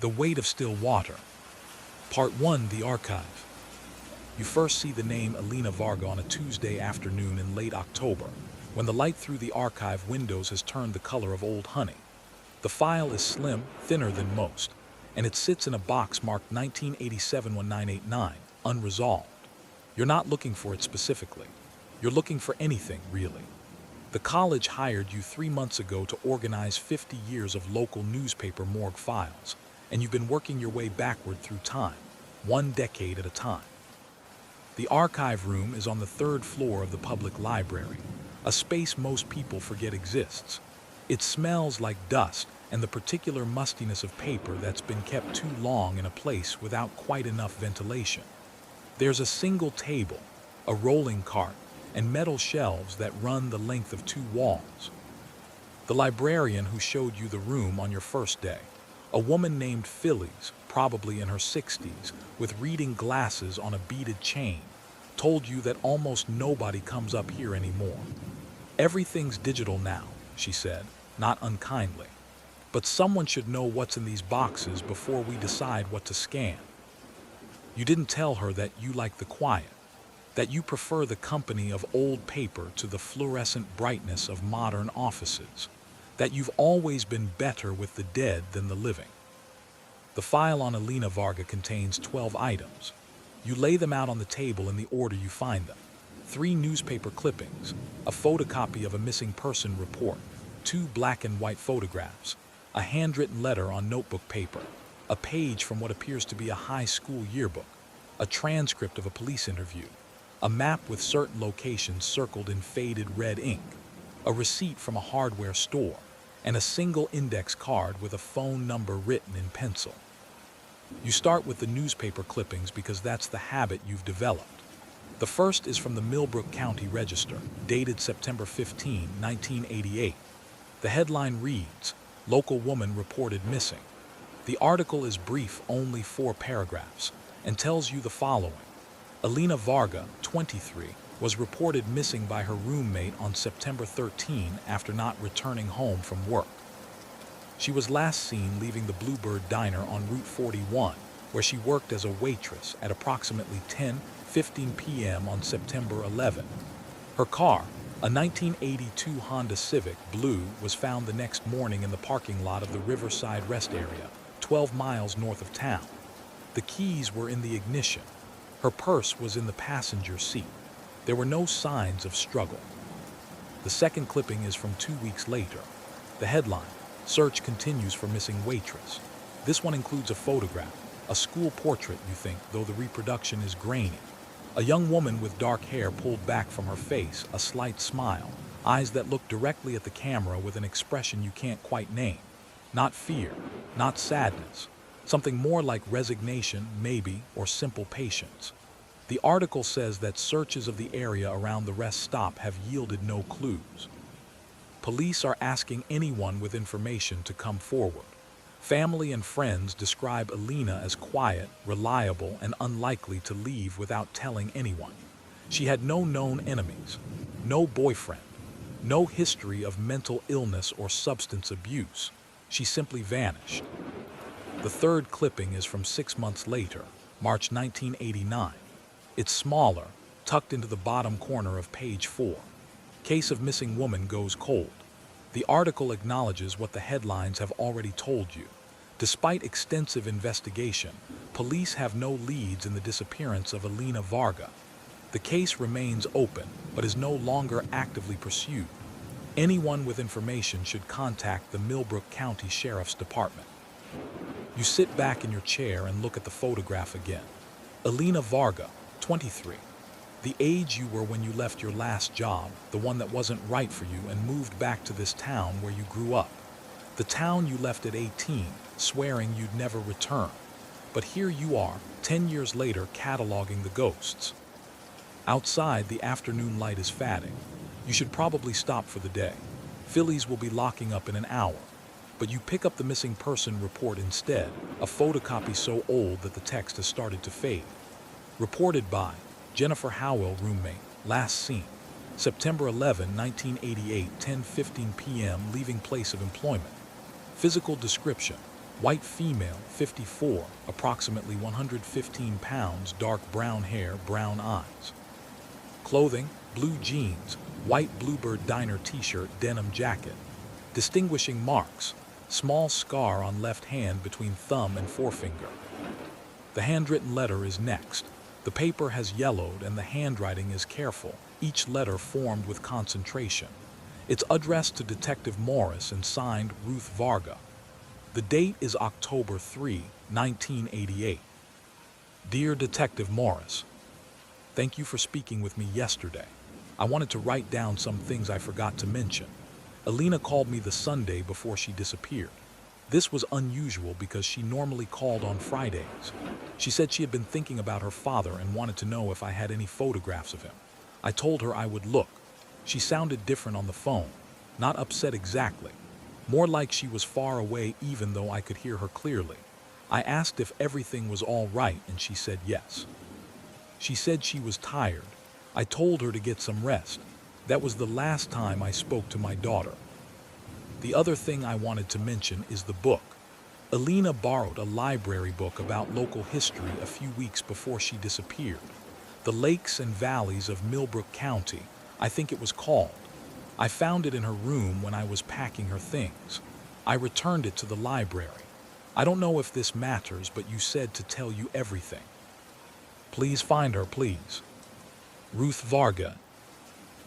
The Weight of Still Water. Part 1, The Archive. You first see the name Alina Varga on a Tuesday afternoon in late October, when the light through the archive windows has turned the color of old honey. The file is slim, thinner than most, and it sits in a box marked 1987-1989, unresolved. You're not looking for it specifically. You're looking for anything, really. The college hired you 3 months ago to organize 50 years of local newspaper morgue files, and you've been working your way backward through time, 1 decade at a time. The archive room is on the 3rd floor of the public library, a space most people forget exists. It smells like dust and the particular mustiness of paper that's been kept too long in a place without quite enough ventilation. There's a single table, a rolling cart, and metal shelves that run the length of 2 walls. The librarian who showed you the room on your first day, a woman named Phyllis, probably in her 60s, with reading glasses on a beaded chain, told you that almost nobody comes up here anymore. Everything's digital now, she said, not unkindly. But someone should know what's in these boxes before we decide what to scan. You didn't tell her that you like the quiet, that you prefer the company of old paper to the fluorescent brightness of modern offices, that you've always been better with the dead than the living. The file on Alina Varga contains 12 items. You lay them out on the table in the order you find them. 3 newspaper clippings, a photocopy of a missing person report, 2 black and white photographs, a handwritten letter on notebook paper, a page from what appears to be a high school yearbook, a transcript of a police interview, a map with certain locations circled in faded red ink, a receipt from a hardware store, and a single index card with a phone number written in pencil. You start with the newspaper clippings because that's the habit you've developed. The first is from the Millbrook County Register, dated September 15, 1988. The headline reads, "Local woman reported missing." The article is brief, only 4 paragraphs, and tells you the following. Alina Varga, 23, was reported missing by her roommate on September 13 after not returning home from work. She was last seen leaving the Bluebird Diner on Route 41, where she worked as a waitress at approximately 10:15 p.m. on September 11. Her car, a 1982 Honda Civic Blue, was found the next morning in the parking lot of the Riverside Rest Area, 12 miles north of town. The keys were in the ignition. Her purse was in the passenger seat. There were no signs of struggle. The second clipping is from 2 weeks later. The headline, "Search continues for missing waitress." This one includes a photograph, a school portrait, you think, though the reproduction is grainy. A young woman with dark hair pulled back from her face, a slight smile, eyes that look directly at the camera with an expression you can't quite name. Not fear, not sadness. Something more like resignation, maybe, or simple patience. The article says that searches of the area around the rest stop have yielded no clues. Police are asking anyone with information to come forward. Family and friends describe Alina as quiet, reliable, and unlikely to leave without telling anyone. She had no known enemies, no boyfriend, no history of mental illness or substance abuse. She simply vanished. The third clipping is from 6 months later, March 1989. It's smaller, tucked into the bottom corner of page 4. Case of missing woman goes cold. The article acknowledges what the headlines have already told you. Despite extensive investigation, police have no leads in the disappearance of Alina Varga. The case remains open, but is no longer actively pursued. Anyone with information should contact the Millbrook County Sheriff's Department. You sit back in your chair and look at the photograph again. Alina Varga, 23. The age you were when you left your last job, the one that wasn't right for you, and moved back to this town where you grew up. The town you left at 18, swearing you'd never return. But here you are, 10 years later, cataloging the ghosts. Outside, the afternoon light is fading. You should probably stop for the day. Phillies will be locking up in an hour. But you pick up the missing person report instead, a photocopy so old that the text has started to fade. Reported by Jennifer Howell, roommate, last seen September 11, 1988, 10:15 p.m., leaving place of employment. Physical description: White female, 54, approximately 115 pounds, dark brown hair, brown eyes. Clothing, blue jeans, white Bluebird Diner t-shirt, denim jacket. Distinguishing marks, small scar on left hand between thumb and forefinger. The handwritten letter is next. The paper has yellowed and the handwriting is careful, each letter formed with concentration. It's addressed to Detective Morris and signed Ruth Varga. The date is October 3, 1988. Dear Detective Morris, thank you for speaking with me yesterday. I wanted to write down some things I forgot to mention. Alina called me the Sunday before she disappeared. This was unusual because she normally called on Fridays. She said she had been thinking about her father and wanted to know if I had any photographs of him. I told her I would look. She sounded different on the phone, not upset exactly. More like she was far away even though I could hear her clearly. I asked if everything was all right and she said yes. She said she was tired. I told her to get some rest. That was the last time I spoke to my daughter. The other thing I wanted to mention is the book. Alina borrowed a library book about local history a few weeks before she disappeared. The Lakes and Valleys of Millbrook County, I think it was called. I found it in her room when I was packing her things. I returned it to the library. I don't know if this matters, but you said to tell you everything. Please find her, please. Ruth Varga.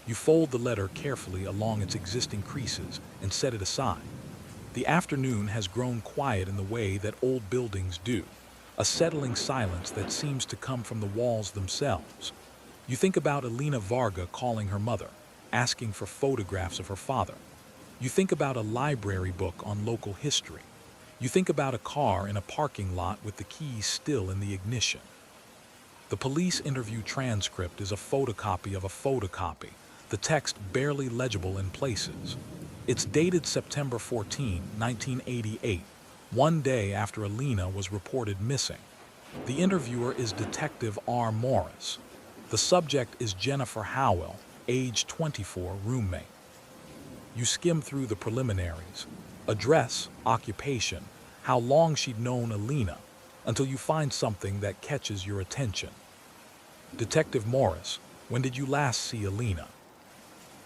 You fold the letter carefully along its existing creases and set it aside. The afternoon has grown quiet in the way that old buildings do, a settling silence that seems to come from the walls themselves. You think about Alina Varga calling her mother, asking for photographs of her father. You think about a library book on local history. You think about a car in a parking lot with the keys still in the ignition. The police interview transcript is a photocopy of a photocopy, the text barely legible in places. It's dated September 14, 1988, one day after Alina was reported missing. The interviewer is Detective R. Morris. The subject is Jennifer Howell, age 24, roommate. You skim through the preliminaries, address, occupation, how long she'd known Alina, until you find something that catches your attention. Detective Morris, when did you last see Alina?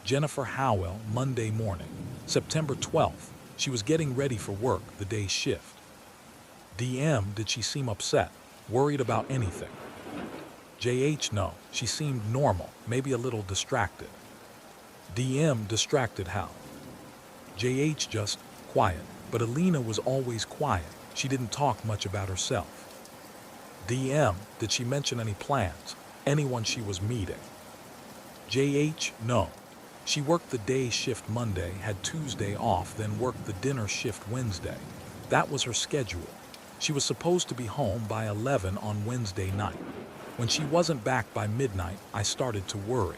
Jennifer Howell, Monday morning, September 12th. She was getting ready for work, the day's shift. DM, did she seem upset, worried about anything? JH, no, she seemed normal, maybe a little distracted. DM, distracted how? JH, just quiet, but Alina was always quiet. She didn't talk much about herself. DM, did she mention any plans, anyone she was meeting? JH, no. She worked the day shift Monday, had Tuesday off, then worked the dinner shift Wednesday. That was her schedule. She was supposed to be home by 11 on Wednesday night. When she wasn't back by midnight, I started to worry.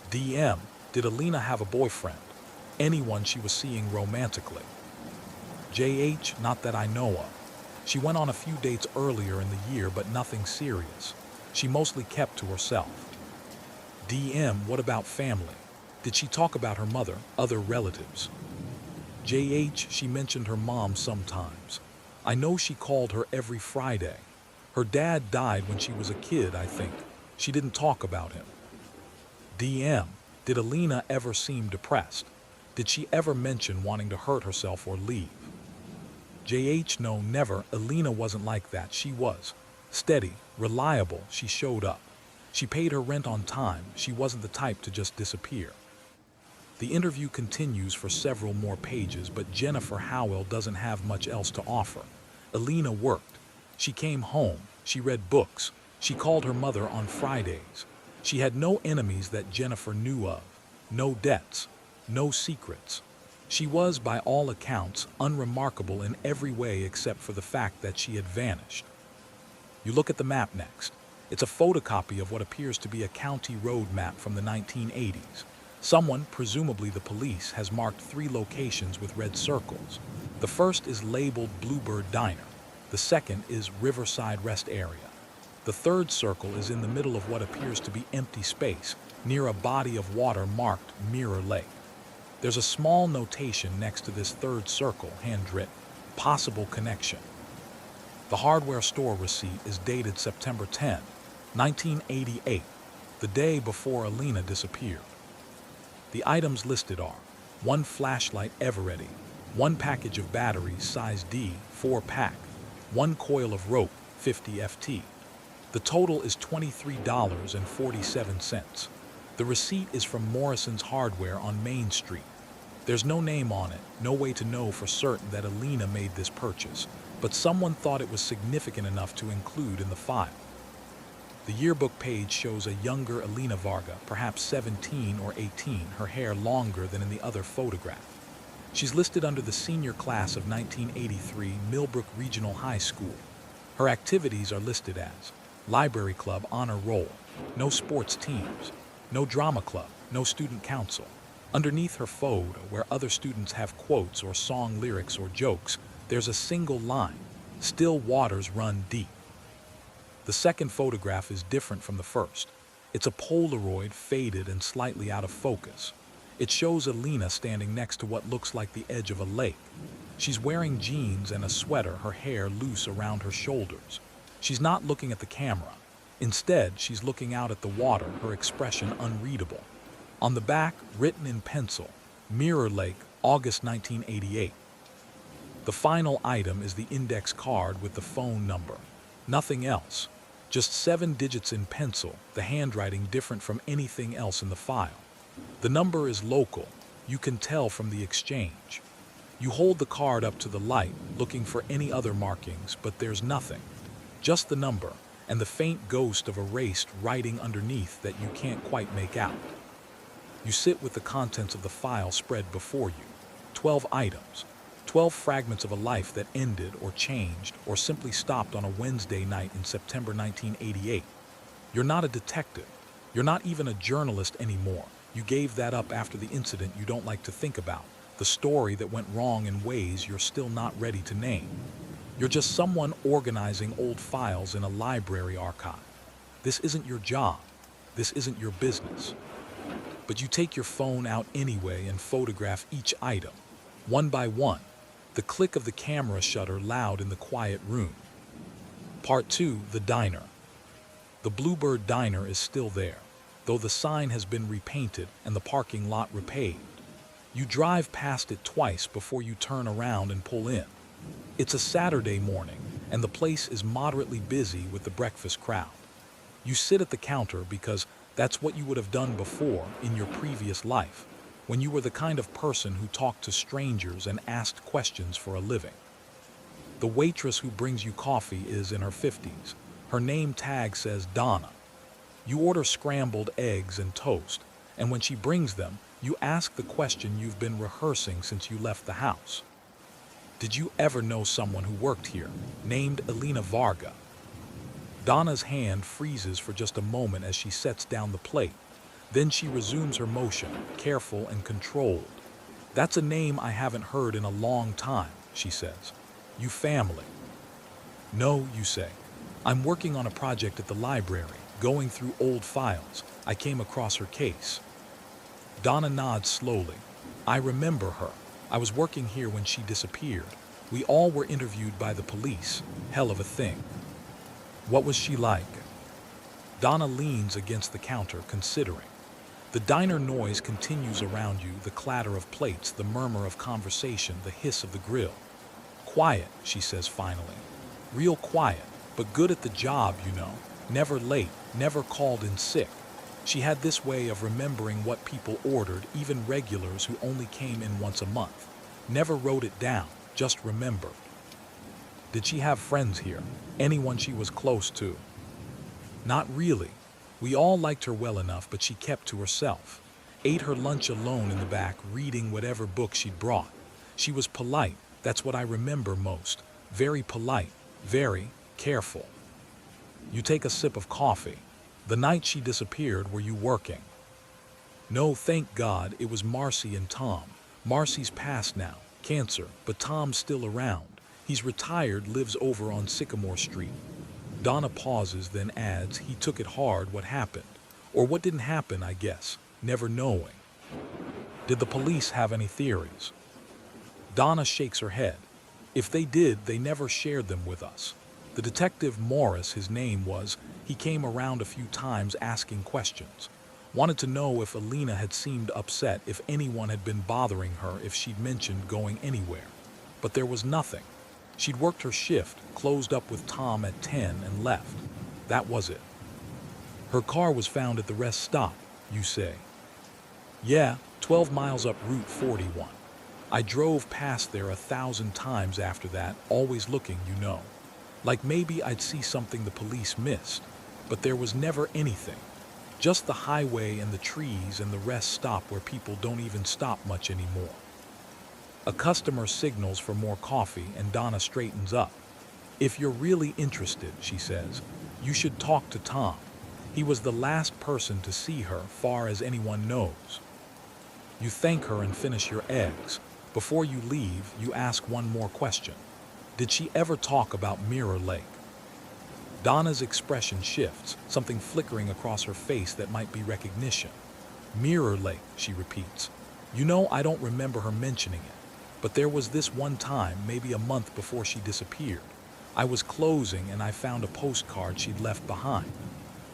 DM, did Alina have a boyfriend? Anyone she was seeing romantically? JH, not that I know of. She went on a few dates earlier in the year, but nothing serious. She mostly kept to herself. DM, what about family? Did she talk about her mother, other relatives? JH, she mentioned her mom sometimes. I know she called her every Friday. Her dad died when she was a kid, I think. She didn't talk about him. DM, did Alina ever seem depressed? Did she ever mention wanting to hurt herself or leave? JH, no, never. Alina wasn't like that. She was steady, reliable. She showed up. She paid her rent on time. She wasn't the type to just disappear. The interview continues for several more pages, but Jennifer Howell doesn't have much else to offer. Alina worked. She came home. She read books. She called her mother on Fridays. She had no enemies that Jennifer knew of. No debts. No secrets. She was, by all accounts, unremarkable in every way except for the fact that she had vanished. You look at the map next. It's a photocopy of what appears to be a county road map from the 1980s. Someone, presumably the police, has marked 3 locations with red circles. The first is labeled Bluebird Diner. The second is Riverside Rest Area. The third circle is in the middle of what appears to be empty space, near a body of water marked Mirror Lake. There's a small notation next to this third circle, handwritten. Possible connection. The hardware store receipt is dated September 10, 1988, the day before Alina disappeared. The items listed are one flashlight Eveready, one package of batteries size D, 4-pack, one coil of rope, 50 FT. The total is $23.47. The receipt is from Morrison's Hardware on Main Street. There's no name on it, no way to know for certain that Alina made this purchase, but someone thought it was significant enough to include in the file. The yearbook page shows a younger Alina Varga, perhaps 17 or 18, her hair longer than in the other photograph. She's listed under the senior class of 1983 Millbrook Regional High School. Her activities are listed as Library Club Honor Roll, no sports teams, no drama club, no student council. Underneath her photo, where other students have quotes or song lyrics or jokes, there's a single line, "Still waters run deep." The second photograph is different from the first. It's a Polaroid, faded and slightly out of focus. It shows Alina standing next to what looks like the edge of a lake. She's wearing jeans and a sweater, her hair loose around her shoulders. She's not looking at the camera. Instead, she's looking out at the water, her expression unreadable. On the back, written in pencil, Mirror Lake, August 1988. The final item is the index card with the phone number. Nothing else. Just 7 digits in pencil, the handwriting different from anything else in the file. The number is local. You can tell from the exchange. You hold the card up to the light, looking for any other markings, but there's nothing. Just the number, and the faint ghost of erased writing underneath that you can't quite make out. You sit with the contents of the file spread before you. 12 items. 12 fragments of a life that ended or changed or simply stopped on a Wednesday night in September 1988. You're not a detective. You're not even a journalist anymore. You gave that up after the incident you don't like to think about, the story that went wrong in ways you're still not ready to name. You're just someone organizing old files in a library archive. This isn't your job. This isn't your business. But you take your phone out anyway and photograph each item, one by one. The click of the camera shutter loud in the quiet room. Part 2, the diner. The Bluebird Diner is still there, though the sign has been repainted and the parking lot repaved. You drive past it twice before you turn around and pull in. It's a Saturday morning, and the place is moderately busy with the breakfast crowd. You sit at the counter because that's what you would have done before in your previous life, when you were the kind of person who talked to strangers and asked questions for a living. The waitress who brings you coffee is in her 50s. Her name tag says Donna. You order scrambled eggs and toast, and when she brings them, you ask the question you've been rehearsing since you left the house. Did you ever know someone who worked here, named Alina Varga? Donna's hand freezes for just a moment as she sets down the plate. Then she resumes her motion, careful and controlled. "That's a name I haven't heard in a long time," she says. "You family?" "No," you say. "I'm working on a project at the library, going through old files. I came across her case." Donna nods slowly. "I remember her. I was working here when she disappeared. We all were interviewed by the police. Hell of a thing." "What was she like?" Donna leans against the counter, considering. The diner noise continues around you, the clatter of plates, the murmur of conversation, the hiss of the grill. "Quiet," she says finally. "Real quiet, but good at the job, you know. Never late, never called in sick. She had this way of remembering what people ordered, even regulars who only came in once a month. Never wrote it down, just remembered." "Did she have friends here? Anyone she was close to?" "Not really. We all liked her well enough, but she kept to herself. Ate her lunch alone in the back, reading whatever book she'd brought. She was polite, that's what I remember most. Very polite, very careful." You take a sip of coffee. "The night she disappeared, were you working?" "No, thank God, it was Marcy and Tom. Marcy's passed now, cancer, but Tom's still around. He's retired, lives over on Sycamore Street." Donna pauses, then adds, "He took it hard, what happened. Or what didn't happen, I guess, never knowing." "Did the police have any theories?" Donna shakes her head. If they did, they never shared them with us. The detective Morris, his name was, he came around a few times asking questions. Wanted to know if Alina had seemed upset, if anyone had been bothering her, if she'd mentioned going anywhere. But there was nothing. She'd worked her shift, closed up with Tom at 10 and left. That was it. Her car was found at the rest stop, you say? Yeah, 12 miles up Route 41. I drove past there 1,000 times after that, always looking, you know. Like maybe I'd see something the police missed. But there was never anything. Just the highway and the trees and the rest stop where people don't even stop much anymore. A customer signals for more coffee and Donna straightens up. If you're really interested, she says, you should talk to Tom. He was the last person to see her, far as anyone knows. You thank her and finish your eggs. Before you leave, you ask one more question. Did she ever talk about Mirror Lake? Donna's expression shifts, something flickering across her face that might be recognition. Mirror Lake, she repeats. You know, I don't remember her mentioning it. But there was this one time, maybe a month before she disappeared. I was closing and I found a postcard she'd left behind.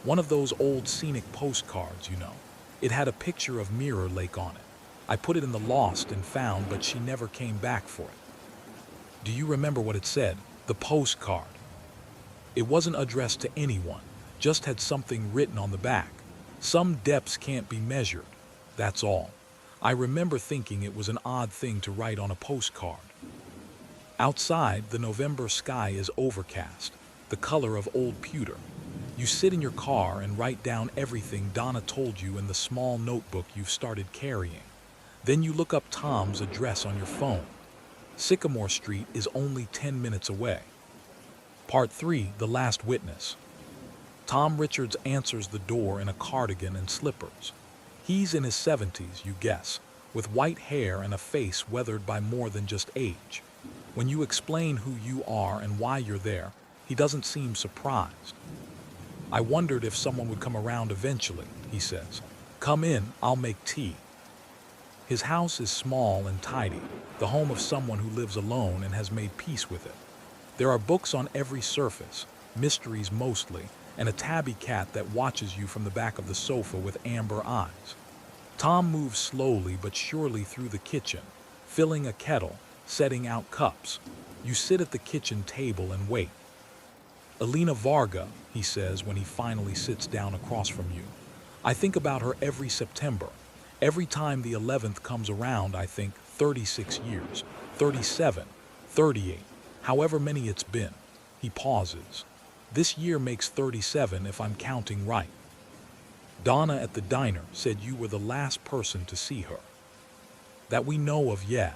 One of those old scenic postcards, you know. It had a picture of Mirror Lake on it. I put it in the lost and found, but she never came back for it. Do you remember what it said? The postcard. It wasn't addressed to anyone, just had something written on the back. Some depths can't be measured, that's all. I remember thinking it was an odd thing to write on a postcard. Outside, the November sky is overcast, the color of old pewter. You sit in your car and write down everything Donna told you in the small notebook you've started carrying. Then you look up Tom's address on your phone. Sycamore Street is only 10 minutes away. Part 3, The Last Witness. Tom Richards answers the door in a cardigan and slippers. He's in his 70s, you guess, with white hair and a face weathered by more than just age. When you explain who you are and why you're there, he doesn't seem surprised. I wondered if someone would come around eventually, he says. Come in, I'll make tea. His house is small and tidy, the home of someone who lives alone and has made peace with it. There are books on every surface, mysteries mostly, and a tabby cat that watches you from the back of the sofa with amber eyes. Tom moves slowly but surely through the kitchen, filling a kettle, setting out cups. You sit at the kitchen table and wait. Alina Varga, he says when he finally sits down across from you. I think about her every September. Every time the 11th comes around, I think 36 years, 37, 38, however many it's been. He pauses. This year makes 37 if I'm counting right. Donna at the diner said you were the last person to see her. That we know of, yeah.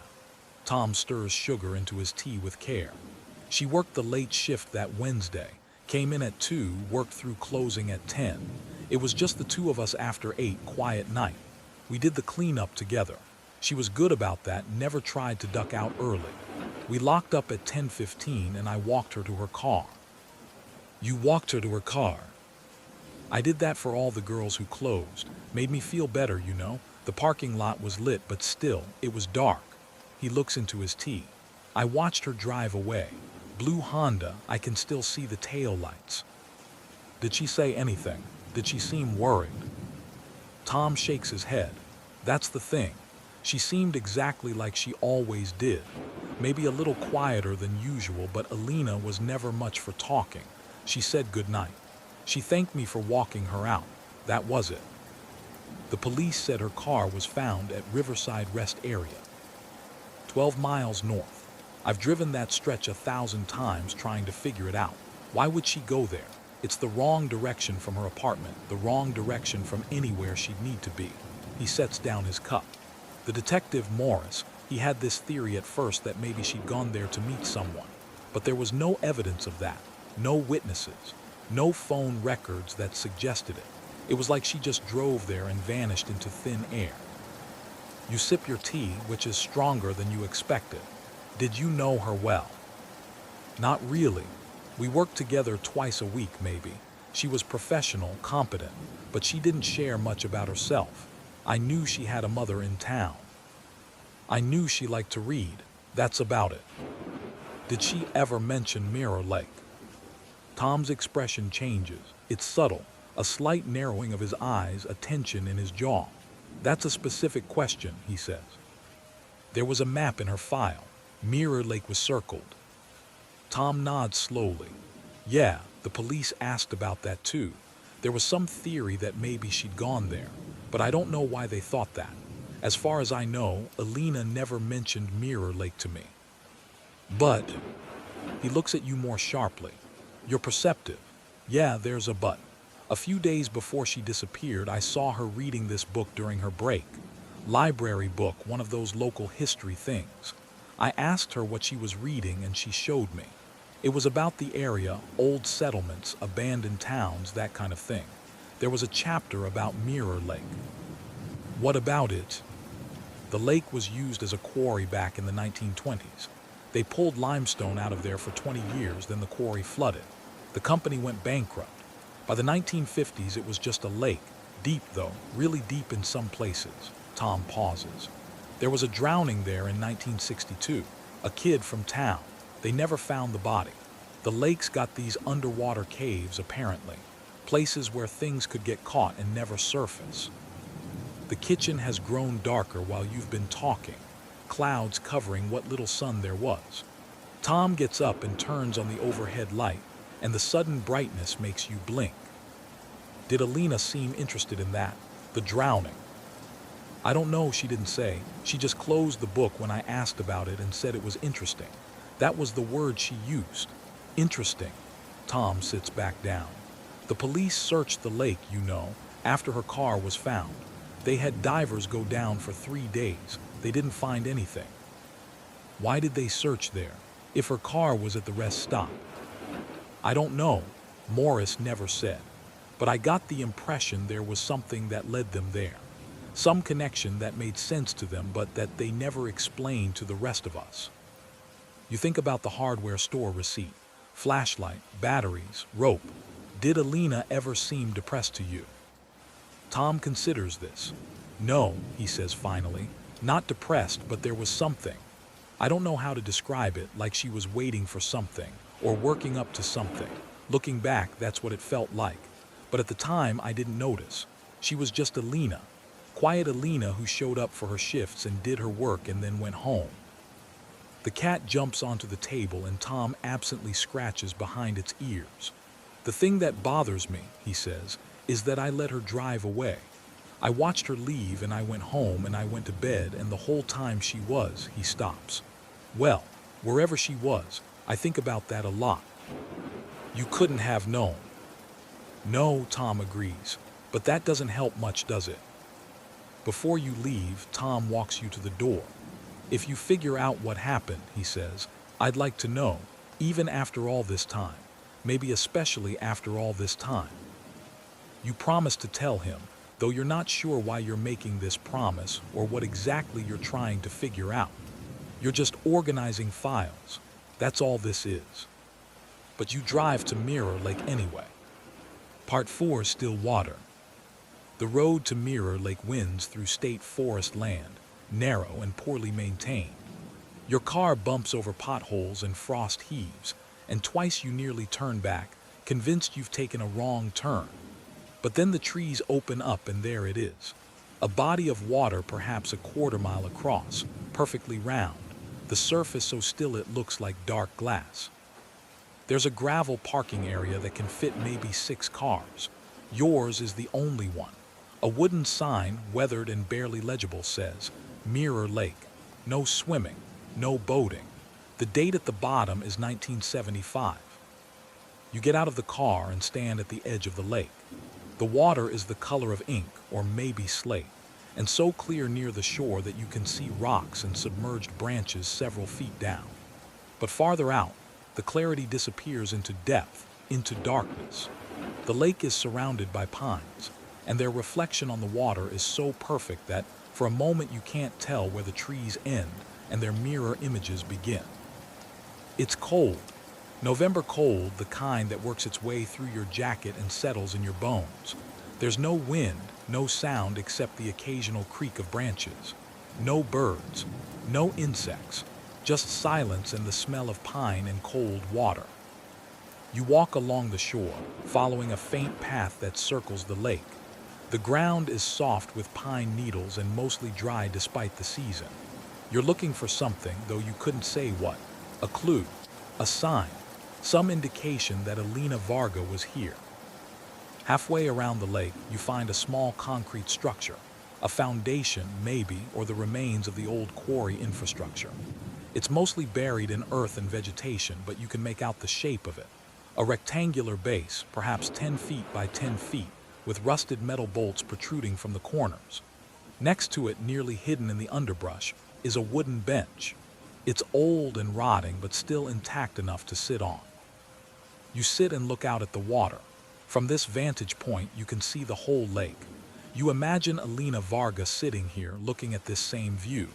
Tom stirs sugar into his tea with care. She worked the late shift that Wednesday, came in at 2, worked through closing at 10. It was just the two of us after 8, quiet night. We did the cleanup together. She was good about that, never tried to duck out early. We locked up at 10:15 and I walked her to her car. You walked her to her car? I did that for all the girls who closed. Made me feel better, you know. The parking lot was lit, but still, it was dark. He looks into his tea. I watched her drive away. Blue Honda, I can still see the tail lights. Did she say anything? Did she seem worried? Tom shakes his head. That's the thing. She seemed exactly like she always did. Maybe a little quieter than usual, but Alina was never much for talking. She said goodnight. She thanked me for walking her out. That was it. The police said her car was found at Riverside Rest Area, 12 miles north. I've driven that stretch 1,000 times trying to figure it out. Why would she go there? It's the wrong direction from her apartment, the wrong direction from anywhere she'd need to be. He sets down his cup. The detective Morris, he had this theory at first that maybe she'd gone there to meet someone. But there was no evidence of that, no witnesses, no phone records that suggested it. It was like she just drove there and vanished into thin air. You sip your tea, which is stronger than you expected. Did you know her well? Not really. We worked together twice a week, maybe. She was professional, competent, but she didn't share much about herself. I knew she had a mother in town. I knew she liked to read. That's about it. Did she ever mention Mirror Lake? Tom's expression changes. It's subtle, a slight narrowing of his eyes, a tension in his jaw. That's a specific question, he says. There was a map in her file. Mirror Lake was circled. Tom nods slowly. Yeah, the police asked about that too. There was some theory that maybe she'd gone there, but I don't know why they thought that. As far as I know, Alina never mentioned Mirror Lake to me. But, he looks at you more sharply. You're perceptive. Yeah, there's a but. A few days before she disappeared, I saw her reading this book during her break. Library book, one of those local history things. I asked her what she was reading and she showed me. It was about the area, old settlements, abandoned towns, that kind of thing. There was a chapter about Mirror Lake. What about it? The lake was used as a quarry back in the 1920s. They pulled limestone out of there for 20 years, then the quarry flooded. The company went bankrupt. By the 1950s, it was just a lake. Deep though, really deep in some places. Tom pauses. There was a drowning there in 1962. A kid from town. They never found the body. The lake's got these underwater caves, apparently. Places where things could get caught and never surface. The kitchen has grown darker while you've been talking. Clouds covering what little sun there was. Tom gets up and turns on the overhead light, and the sudden brightness makes you blink. Did Alina seem interested in that? The drowning? I don't know, she didn't say. She just closed the book when I asked about it and said it was interesting. That was the word she used. Interesting. Tom sits back down. The police searched the lake, you know, after her car was found. They had divers go down for 3 days. They didn't find anything. Why did they search there, if her car was at the rest stop? I don't know. Morris never said. But I got the impression there was something that led them there. Some connection that made sense to them, but that they never explained to the rest of us. You think about the hardware store receipt, flashlight, batteries, rope. Did Alina ever seem depressed to you? Tom considers this. No, he says finally. Not depressed, but there was something. I don't know how to describe it, like she was waiting for something, or working up to something. Looking back, that's what it felt like. But at the time, I didn't notice. She was just Alina. Quiet Alina who showed up for her shifts and did her work and then went home. The cat jumps onto the table and Tom absently scratches behind its ears. The thing that bothers me, he says, is that I let her drive away. I watched her leave and I went home and I went to bed, and the whole time she was, he stops. Well, wherever she was, I think about that a lot. You couldn't have known. No, Tom agrees, but that doesn't help much, does it? Before you leave, Tom walks you to the door. If you figure out what happened, he says, I'd like to know, even after all this time, maybe especially after all this time. You promise to tell him, though you're not sure why you're making this promise or what exactly you're trying to figure out. You're just organizing files. That's all this is. But you drive to Mirror Lake anyway. Part 4, still water. The road to Mirror Lake winds through state forest land, narrow and poorly maintained. Your car bumps over potholes and frost heaves, and twice you nearly turn back, convinced you've taken a wrong turn. But then the trees open up and there it is. A body of water perhaps a quarter-mile across, perfectly round, the surface so still it looks like dark glass. There's a gravel parking area that can fit maybe 6 cars. Yours is the only one. A wooden sign, weathered and barely legible, says, Mirror Lake. No swimming, no boating. The date at the bottom is 1975. You get out of the car and stand at the edge of the lake. The water is the color of ink, or maybe slate, and so clear near the shore that you can see rocks and submerged branches several feet down. But farther out, the clarity disappears into depth, into darkness. The lake is surrounded by pines, and their reflection on the water is so perfect that, for a moment, you can't tell where the trees end and their mirror images begin. It's cold. November cold, the kind that works its way through your jacket and settles in your bones. There's no wind, no sound except the occasional creak of branches. No birds, no insects, just silence and the smell of pine and cold water. You walk along the shore, following a faint path that circles the lake. The ground is soft with pine needles and mostly dry despite the season. You're looking for something, though you couldn't say what. A clue, a sign, some indication that Alina Varga was here. Halfway around the lake, you find a small concrete structure, a foundation maybe, or the remains of the old quarry infrastructure. It's mostly buried in earth and vegetation, but you can make out the shape of it. A rectangular base, perhaps 10 feet by 10 feet, with rusted metal bolts protruding from the corners. Next to it, nearly hidden in the underbrush, is a wooden bench. It's old and rotting, but still intact enough to sit on. You sit and look out at the water. From this vantage point, you can see the whole lake. You imagine Alina Varga sitting here, looking at this same view.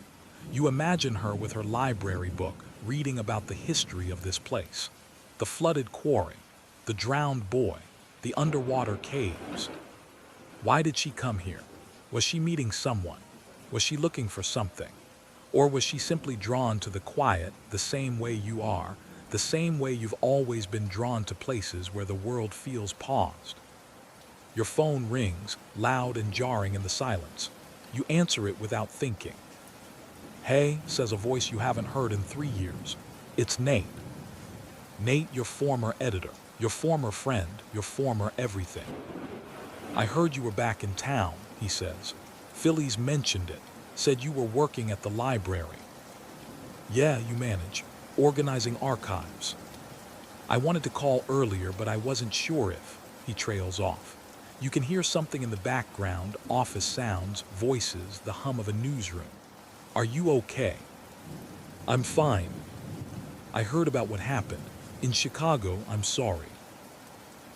You imagine her with her library book, reading about the history of this place. The flooded quarry, the drowned boy, the underwater caves. Why did she come here? Was she meeting someone? Was she looking for something? Or was she simply drawn to the quiet, the same way you are, the same way you've always been drawn to places where the world feels paused? Your phone rings, loud and jarring in the silence. You answer it without thinking. "Hey," says a voice you haven't heard in 3 years. It's Nate. Nate, your former editor, your former friend, your former everything. "I heard you were back in town," he says. "Phillies mentioned it, said you were working at the library." "Yeah, you manage, organizing archives." "I wanted to call earlier, but I wasn't sure if," he trails off. You can hear something in the background, office sounds, voices, the hum of a newsroom. "Are you okay?" "I'm fine. I heard about what happened. In Chicago, I'm sorry."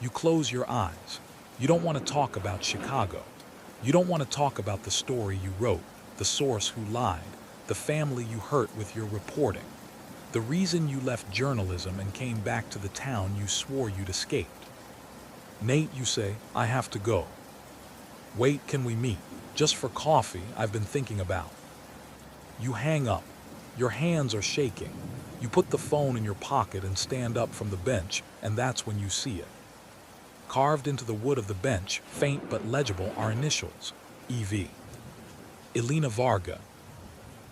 You close your eyes. You don't want to talk about Chicago. You don't want to talk about the story you wrote, the source who lied, the family you hurt with your reporting, the reason you left journalism and came back to the town you swore you'd escaped. "Nate," you say, "I have to go." "Wait, can we meet? Just for coffee, I've been thinking about." You hang up. Your hands are shaking. You put the phone in your pocket and stand up from the bench, and that's when you see it. Carved into the wood of the bench, faint but legible, are initials, EV. Alina Varga.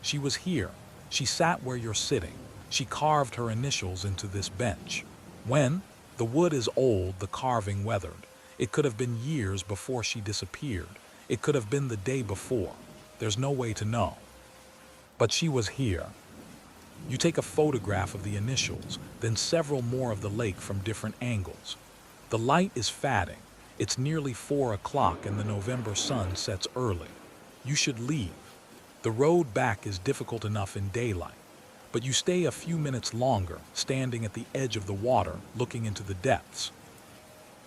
She was here. She sat where you're sitting. She carved her initials into this bench. When? The wood is old, the carving weathered. It could have been years before she disappeared. It could have been the day before. There's no way to know. But she was here. You take a photograph of the initials, then several more of the lake from different angles. The light is fading. It's nearly 4 o'clock and the November sun sets early. You should leave. The road back is difficult enough in daylight, but you stay a few minutes longer, standing at the edge of the water, looking into the depths.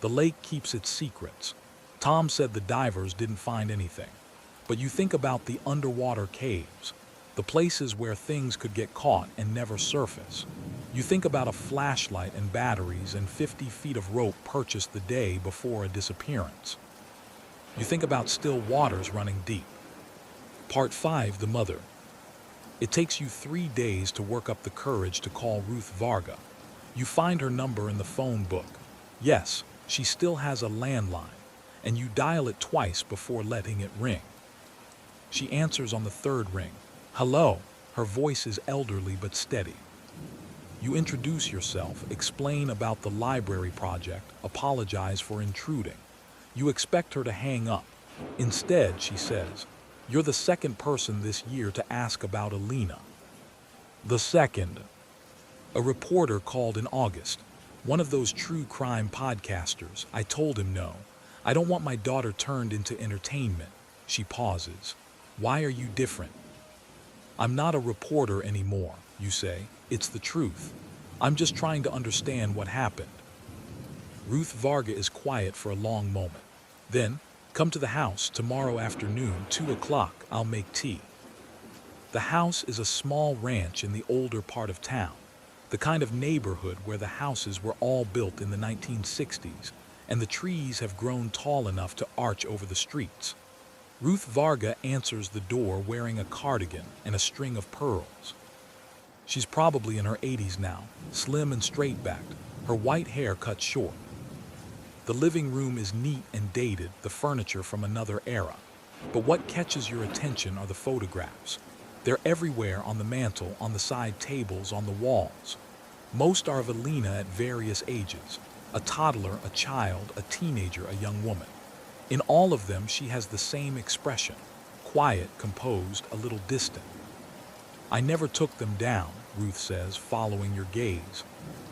The lake keeps its secrets. Tom said the divers didn't find anything, but you think about the underwater caves, the places where things could get caught and never surface. You think about a flashlight and batteries and 50 feet of rope purchased the day before a disappearance. You think about still waters running deep. Part 5, The Mother. It takes you 3 days to work up the courage to call Ruth Varga. You find her number in the phone book. Yes, she still has a landline, and you dial it twice before letting it ring. She answers on the 3rd ring. "Hello." Her voice is elderly but steady. You introduce yourself, explain about the library project, apologize for intruding. You expect her to hang up. Instead, she says, "You're the 2nd person this year to ask about Alina." The 2nd. A reporter called in August. One of those true crime podcasters. I told him no. I don't want my daughter turned into entertainment. She pauses. "Why are you different?" "I'm not a reporter anymore," you say. "It's the truth. I'm just trying to understand what happened." Ruth Varga is quiet for a long moment. Then, "Come to the house tomorrow afternoon, 2 o'clock, I'll make tea." The house is a small ranch in the older part of town, the kind of neighborhood where the houses were all built in the 1960s, and the trees have grown tall enough to arch over the streets. Ruth Varga answers the door wearing a cardigan and a string of pearls. She's probably in her 80s now, slim and straight-backed, her white hair cut short. The living room is neat and dated, the furniture from another era. But what catches your attention are the photographs. They're everywhere, on the mantle, on the side tables, on the walls. Most are of Alina at various ages: a toddler, a child, a teenager, a young woman. In all of them, she has the same expression: quiet, composed, a little distant. I never took them down, Ruth says, following your gaze.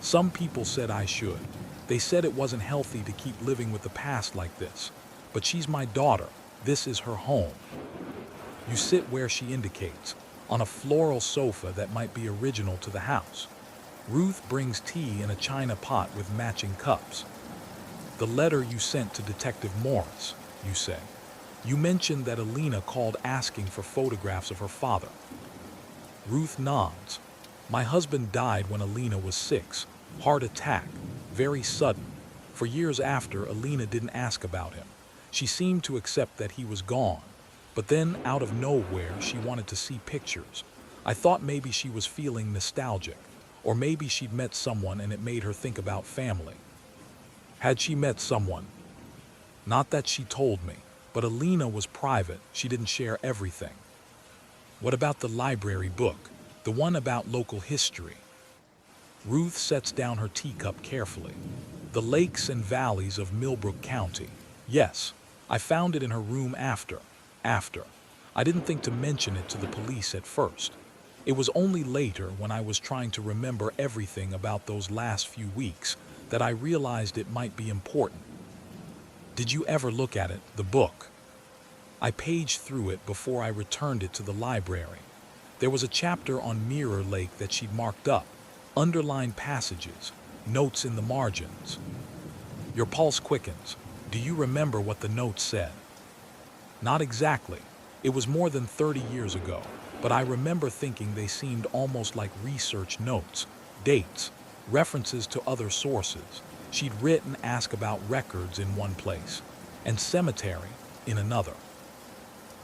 Some people said I should. They said it wasn't healthy to keep living with the past like this. But she's my daughter. This is her home. You sit where she indicates, on a floral sofa that might be original to the house. Ruth brings tea in a china pot with matching cups. The letter you sent to Detective Morris, you say. You mentioned that Alina called asking for photographs of her father. Ruth nods. My husband died when Alina was 6. Heart attack. Very sudden. For years after, Alina didn't ask about him. She seemed to accept that he was gone. But then, out of nowhere, she wanted to see pictures. I thought maybe she was feeling nostalgic. Or maybe she'd met someone and it made her think about family. Had she met someone? Not that she told me, but Alina was private. She didn't share everything. What about the library book? The one about local history? Ruth sets down her teacup carefully. The lakes and valleys of Millbrook County. Yes, I found it in her room after. I didn't think to mention it to the police at first. It was only later, when I was trying to remember everything about those last few weeks, that I realized it might be important. Did you ever look at it, the book? I paged through it before I returned it to the library. There was a chapter on Mirror Lake that she'd marked up, underlined passages, notes in the margins. Your pulse quickens. Do you remember what the note said? Not exactly. It was more than 30 years ago, but I remember thinking they seemed almost like research notes, dates, references to other sources. She'd written ask about records in one place, and cemetery in another.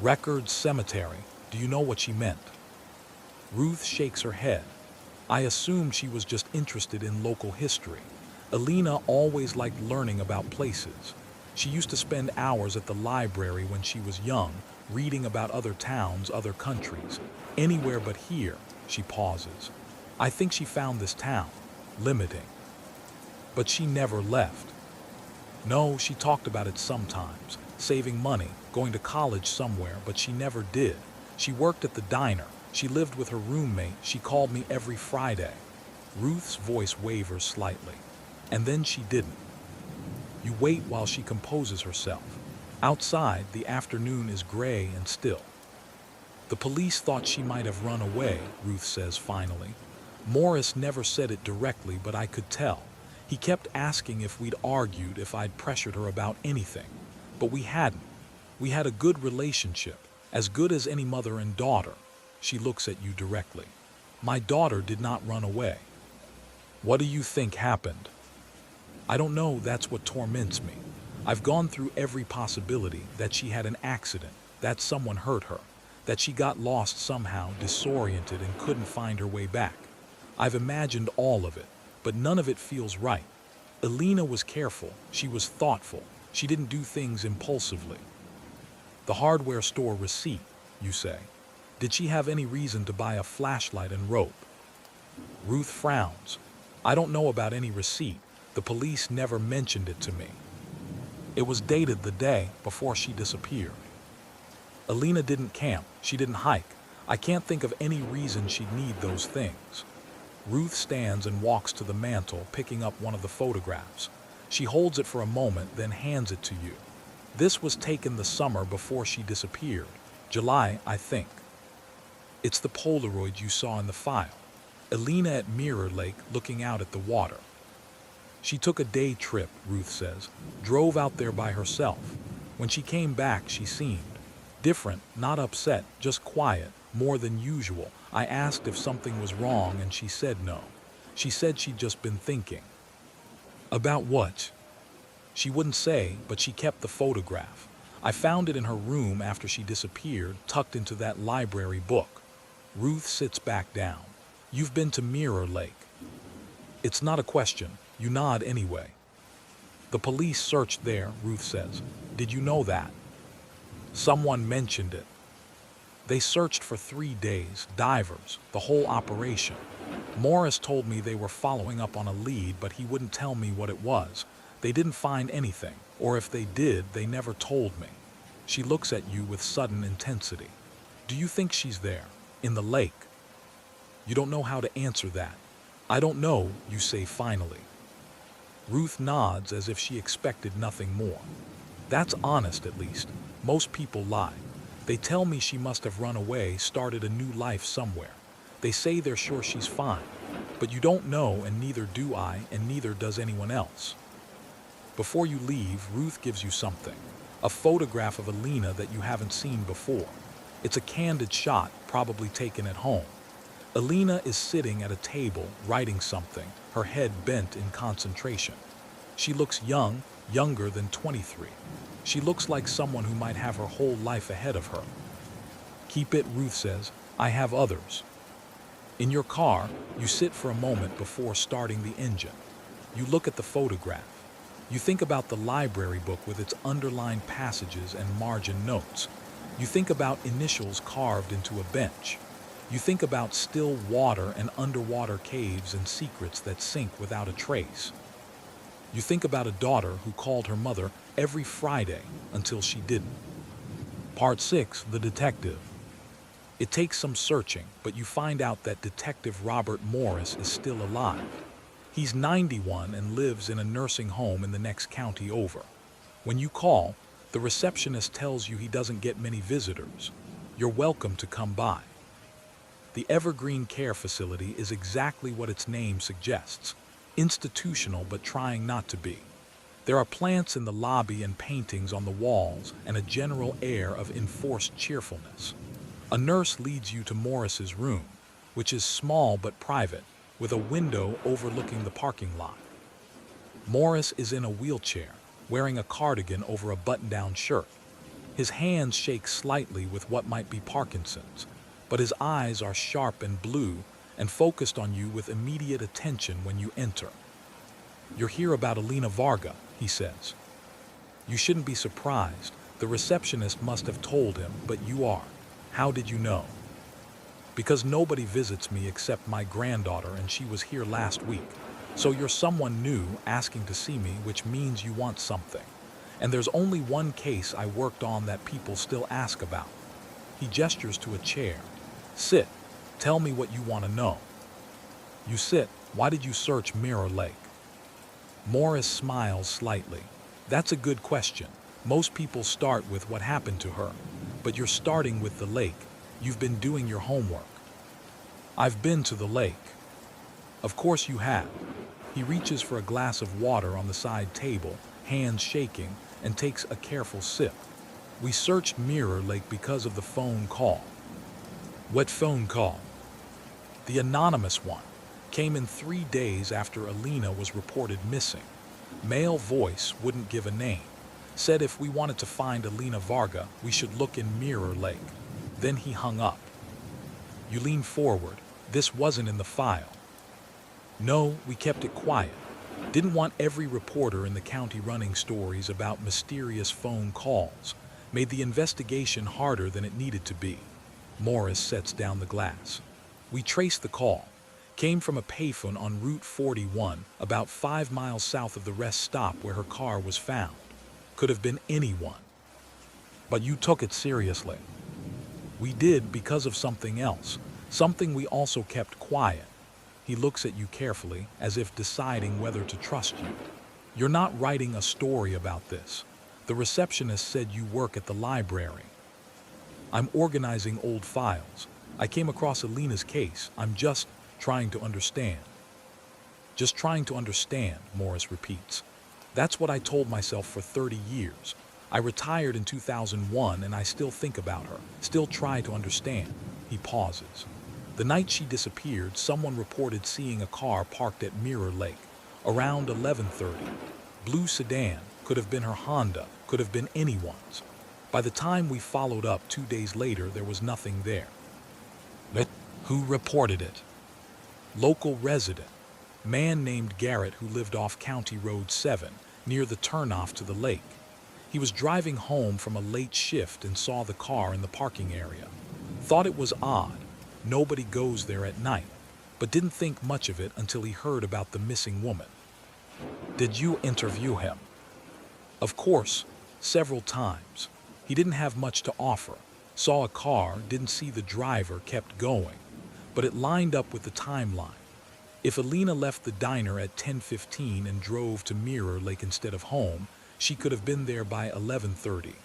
Records, cemetery. Do you know what she meant? Ruth shakes her head. I assumed she was just interested in local history. Alina always liked learning about places. She used to spend hours at the library when she was young, reading about other towns, other countries. Anywhere but here, she pauses. I think she found this town limiting. But she never left. No, she talked about it sometimes, saving money, going to college somewhere, but she never did. She worked at the diner. She lived with her roommate. She called me every Friday. Ruth's voice wavers slightly. And then she didn't. You wait while she composes herself. Outside, the afternoon is gray and still. The police thought she might have run away, Ruth says finally. Morris never said it directly, but I could tell. He kept asking if we'd argued, if I'd pressured her about anything. But we hadn't. We had a good relationship, as good as any mother and daughter. She looks at you directly. My daughter did not run away. What do you think happened? I don't know, that's what torments me. I've gone through every possibility: that she had an accident, that someone hurt her, that she got lost somehow, disoriented and couldn't find her way back. I've imagined all of it, but none of it feels right. Alina was careful, she was thoughtful, she didn't do things impulsively. The hardware store receipt, you say. Did she have any reason to buy a flashlight and rope? Ruth frowns. I don't know about any receipt. The police never mentioned it to me. It was dated the day before she disappeared. Alina didn't camp. She didn't hike. I can't think of any reason she'd need those things. Ruth stands and walks to the mantel, picking up one of the photographs. She holds it for a moment, then hands it to you. This was taken the summer before she disappeared. July, I think. It's the Polaroid you saw in the file. Alina at Mirror Lake, looking out at the water. She took a day trip, Ruth says, drove out there by herself. When she came back, she seemed different, not upset, just quiet, more than usual. I asked if something was wrong and she said no. She said she'd just been thinking. About what? She wouldn't say, but she kept the photograph. I found it in her room after she disappeared, tucked into that library book. Ruth sits back down. You've been to Mirror Lake. It's not a question. You nod anyway. The police searched there, Ruth says. Did you know that? Someone mentioned it. They searched for 3 days, divers, the whole operation. Morris told me they were following up on a lead, but he wouldn't tell me what it was. They didn't find anything, or if they did, they never told me. She looks at you with sudden intensity. Do you think she's there, in the lake? You don't know how to answer that. I don't know, you say finally. Ruth nods as if she expected nothing more. That's honest, at least. Most people lie. They tell me she must have run away, started a new life somewhere. They say they're sure she's fine. But you don't know, and neither do I, and neither does anyone else. Before you leave, Ruth gives you something. A photograph of Alina that you haven't seen before. It's a candid shot, probably taken at home. Alina is sitting at a table, writing something, her head bent in concentration. She looks young, younger than 23. She looks like someone who might have her whole life ahead of her. Keep it, Ruth says. I have others. In your car, you sit for a moment before starting the engine. You look at the photograph. You think about the library book with its underlined passages and margin notes. You think about initials carved into a bench. You think about still water and underwater caves and secrets that sink without a trace. You think about a daughter who called her mother every Friday until she didn't. Part 6, The Detective. It takes some searching, but you find out that Detective Robert Morris is still alive. He's 91 and lives in a nursing home in the next county over. When you call, the receptionist tells you he doesn't get many visitors. You're welcome to come by. The Evergreen Care Facility is exactly what its name suggests. Institutional, but trying not to be. There are plants in the lobby and paintings on the walls and a general air of enforced cheerfulness. A nurse leads you to Morris's room, which is small but private, with a window overlooking the parking lot. Morris is in a wheelchair, wearing a cardigan over a button-down shirt. His hands shake slightly with what might be Parkinson's, but his eyes are sharp and blue and focused on you with immediate attention when you enter. You're here about Alina Varga, he says. You shouldn't be surprised. The receptionist must have told him, but you are. How did you know? Because nobody visits me except my granddaughter, and she was here last week. So you're someone new asking to see me, which means you want something. And there's only one case I worked on that people still ask about. He gestures to a chair. Sit. Tell me what you want to know. You sit. Why did you search Mirror Lake? Morris smiles slightly. That's a good question. Most people start with what happened to her. But you're starting with the lake. You've been doing your homework. I've been to the lake. Of course you have. He reaches for a glass of water on the side table, hands shaking, and takes a careful sip. We searched Mirror Lake because of the phone call. What phone call? The anonymous one. Came in 3 days after Alina was reported missing. Male voice, wouldn't give a name. Said if we wanted to find Alina Varga, we should look in Mirror Lake. Then he hung up. You lean forward. This wasn't in the file. No, we kept it quiet. Didn't want every reporter in the county running stories about mysterious phone calls. Made the investigation harder than it needed to be. Morris sets down the glass. We traced the call. Came from a payphone on Route 41, about 5 miles south of the rest stop where her car was found. Could have been anyone. But you took it seriously. We did because of something else. Something we also kept quiet. He looks at you carefully, as if deciding whether to trust you. You're not writing a story about this. The receptionist said you work at the library. I'm organizing old files. I came across Alina's case. I'm just trying to understand. Just trying to understand, Morris repeats. That's what I told myself for 30 years. I retired in 2001 and I still think about her, still try to understand. He pauses. The night she disappeared, someone reported seeing a car parked at Mirror Lake, around 11:30. Blue sedan, could have been her Honda, could have been anyone's. By the time we followed up 2 days later, there was nothing there. But who reported it? Local resident, man named Garrett who lived off County Road 7, near the turnoff to the lake. He was driving home from a late shift and saw the car in the parking area. Thought it was odd, nobody goes there at night, but didn't think much of it until he heard about the missing woman. Did you interview him? Of course, several times. He didn't have much to offer. Saw a car, didn't see the driver, kept going. But it lined up with the timeline. If Alina left the diner at 10:15 and drove to Mirror Lake instead of home, she could have been there by 11:30.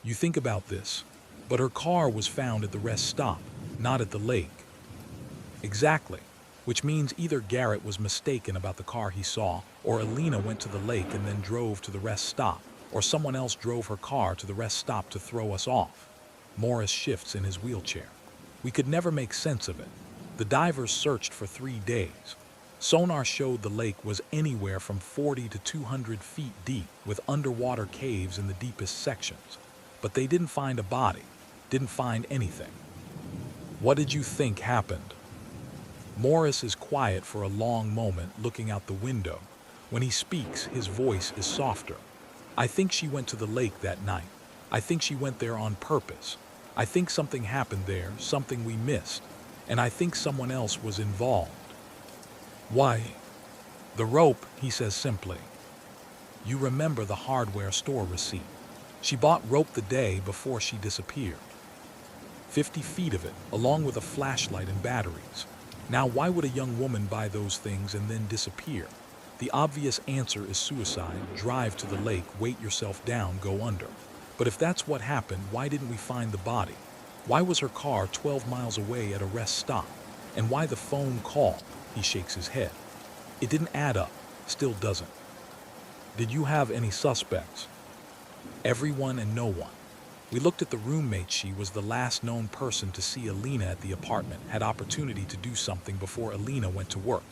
You think about this, but her car was found at the rest stop, not at the lake. Exactly, which means either Garrett was mistaken about the car he saw, or Alina went to the lake and then drove to the rest stop, or someone else drove her car to the rest stop to throw us off. Morris shifts in his wheelchair. We could never make sense of it. The divers searched for 3 days. Sonar showed the lake was anywhere from 40 to 200 feet deep, with underwater caves in the deepest sections. But they didn't find a body, didn't find anything. What did you think happened? Morris is quiet for a long moment, looking out the window. When he speaks, his voice is softer. I think she went to the lake that night. I think she went there on purpose. I think something happened there, something we missed. And I think someone else was involved. Why? The rope, he says simply. You remember the hardware store receipt. She bought rope the day before she disappeared. 50 feet of it, along with a flashlight and batteries. Now, why would a young woman buy those things and then disappear? The obvious answer is suicide. Drive to the lake, weight yourself down, go under. But if that's what happened, why didn't we find the body? Why was her car 12 miles away at a rest stop? And why the phone call? He shakes his head. It didn't add up, still doesn't. Did you have any suspects? Everyone and no one. We looked at the roommate. She was the last known person to see Alina at the apartment, had opportunity to do something before Alina went to work.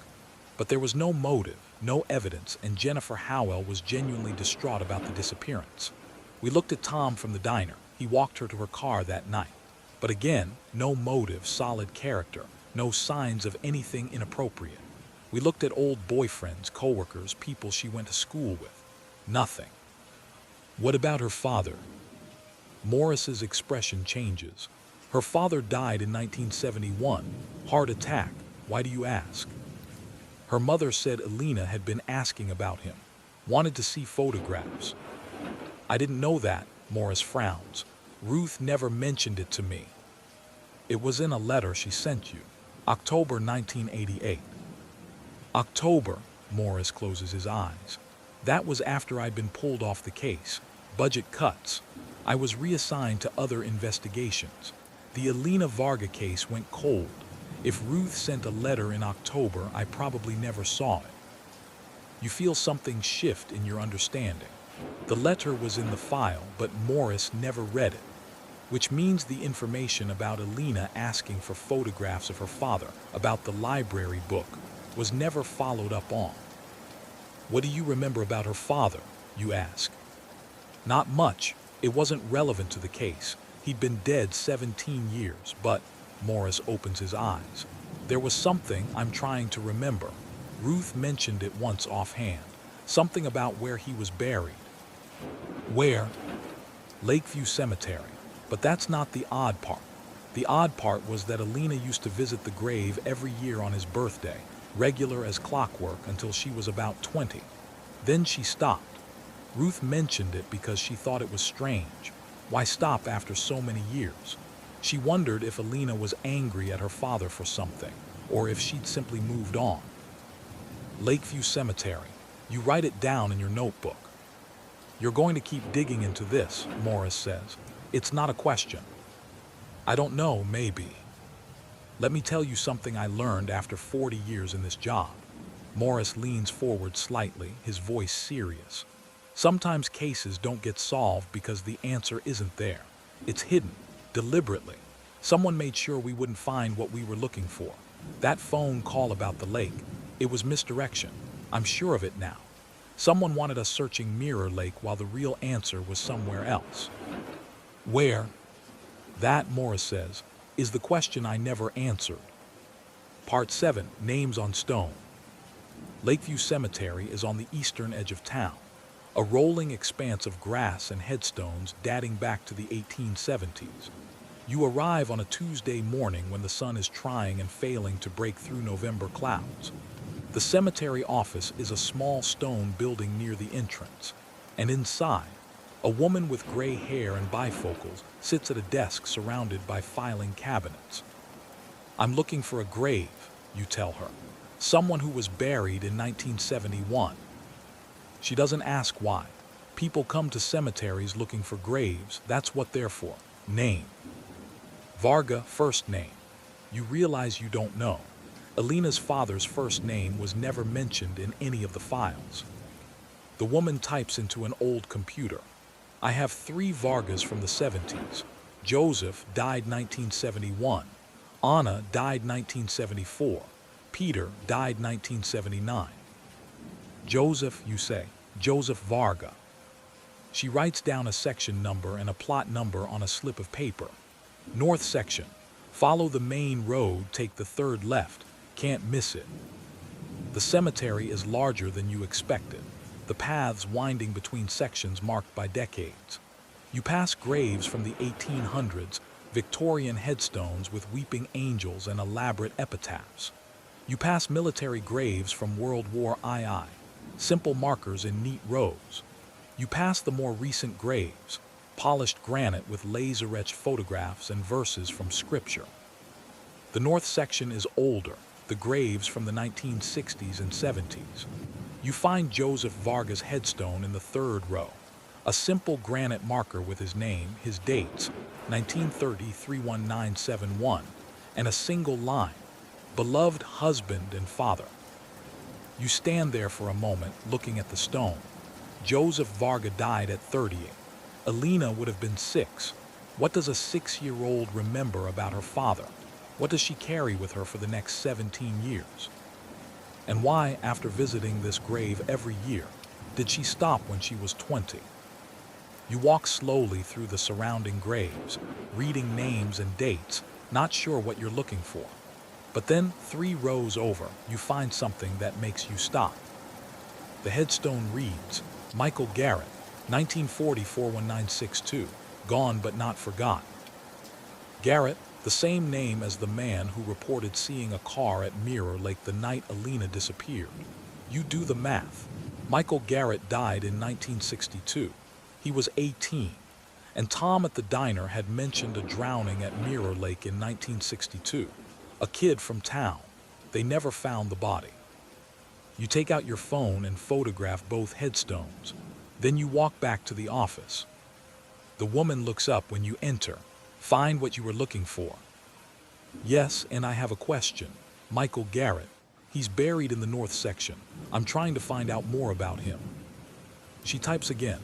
But there was no motive, no evidence, and Jennifer Howell was genuinely distraught about the disappearance. We looked at Tom from the diner. He walked her to her car that night. But again, no motive, solid character, no signs of anything inappropriate. We looked at old boyfriends, coworkers, people she went to school with. Nothing. What about her father? Morris's expression changes. Her father died in 1971. Heart attack. Why do you ask? Her mother said Alina had been asking about him. Wanted to see photographs. I didn't know that, Morris frowns. Ruth never mentioned it to me. It was in a letter she sent you. October 1988. October, Morris closes his eyes. That was after I'd been pulled off the case. Budget cuts. I was reassigned to other investigations. The Alina Varga case went cold. If Ruth sent a letter in October, I probably never saw it. You feel something shift in your understanding. The letter was in the file, but Morris never read it. Which means the information about Alina asking for photographs of her father, about the library book, was never followed up on. What do you remember about her father, you ask? Not much. It wasn't relevant to the case. He'd been dead 17 years, but Morris opens his eyes. There was something I'm trying to remember. Ruth mentioned it once offhand. Something about where he was buried. Where? Lakeview Cemetery. But that's not the odd part. The odd part was that Alina used to visit the grave every year on his birthday, regular as clockwork until she was about 20. Then she stopped. Ruth mentioned it because she thought it was strange. Why stop after so many years? She wondered if Alina was angry at her father for something, or if she'd simply moved on. Lakeview Cemetery. You write it down in your notebook. You're going to keep digging into this, Morris says. It's not a question. I don't know, maybe. Let me tell you something I learned after 40 years in this job. Morris leans forward slightly, his voice serious. Sometimes cases don't get solved because the answer isn't there. It's hidden, deliberately. Someone made sure we wouldn't find what we were looking for. That phone call about the lake, it was misdirection. I'm sure of it now. Someone wanted us searching Mirror Lake while the real answer was somewhere else. Where? That, Morris says, is the question I never answered. Part 7, Names on Stone. Lakeview Cemetery is on the eastern edge of town, a rolling expanse of grass and headstones dating back to the 1870s. You arrive on a Tuesday morning when the sun is trying and failing to break through November clouds. The cemetery office is a small stone building near the entrance, and inside, a woman with gray hair and bifocals sits at a desk surrounded by filing cabinets. "I'm looking for a grave," you tell her. "Someone who was buried in 1971. She doesn't ask why. People come to cemeteries looking for graves. That's what they're for. Name. Varga, first name. You realize you don't know. Alina's father's first name was never mentioned in any of the files. The woman types into an old computer. "I have 3 Vargas from the 70s. Joseph died 1971. Anna died 1974. Peter died 1979. Joseph, you say. Joseph Varga." She writes down a section number and a plot number on a slip of paper. "North section. Follow the main road, take the 3rd left. Can't miss it." The cemetery is larger than you expected, the paths winding between sections marked by decades. You pass graves from the 1800s, Victorian headstones with weeping angels and elaborate epitaphs. You pass military graves from World War II, simple markers in neat rows. You pass the more recent graves, polished granite with laser-etched photographs and verses from scripture. The north section is older, the graves from the 1960s and 70s. You find Joseph Varga's headstone in the 3rd row, a simple granite marker with his name, his dates, 1930-31971, and a single line, "Beloved husband and father." You stand there for a moment, looking at the stone. Joseph Varga died at 38. Alina would have been 6. What does a 6-year-old remember about her father? What does she carry with her for the next 17 years? And why, after visiting this grave every year, did she stop when she was 20? You walk slowly through the surrounding graves, reading names and dates, not sure what you're looking for. But then, 3 rows over, you find something that makes you stop. The headstone reads, "Michael Garrett, 1940-41962, gone but not forgotten." Garrett, the same name as the man who reported seeing a car at Mirror Lake the night Alina disappeared. You do the math. Michael Garrett died in 1962. He was 18, and Tom at the diner had mentioned a drowning at Mirror Lake in 1962. A kid from town. They never found the body. You take out your phone and photograph both headstones. Then you walk back to the office. The woman looks up when you enter. "Find what you were looking for?" "Yes, and I have a question. Michael Garrett. He's buried in the north section. I'm trying to find out more about him." She types again.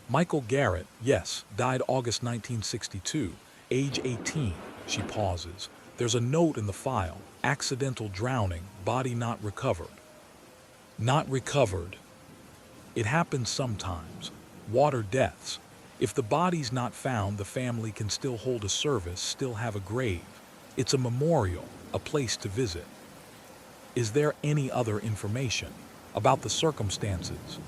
"Michael Garrett, yes, died August 1962, age 18. She pauses. "There's a note in the file. Accidental drowning, body not recovered." Not recovered. It happens sometimes. Water deaths. If the body's not found, the family can still hold a service, still have a grave. It's a memorial, a place to visit. Is there any other information about the circumstances?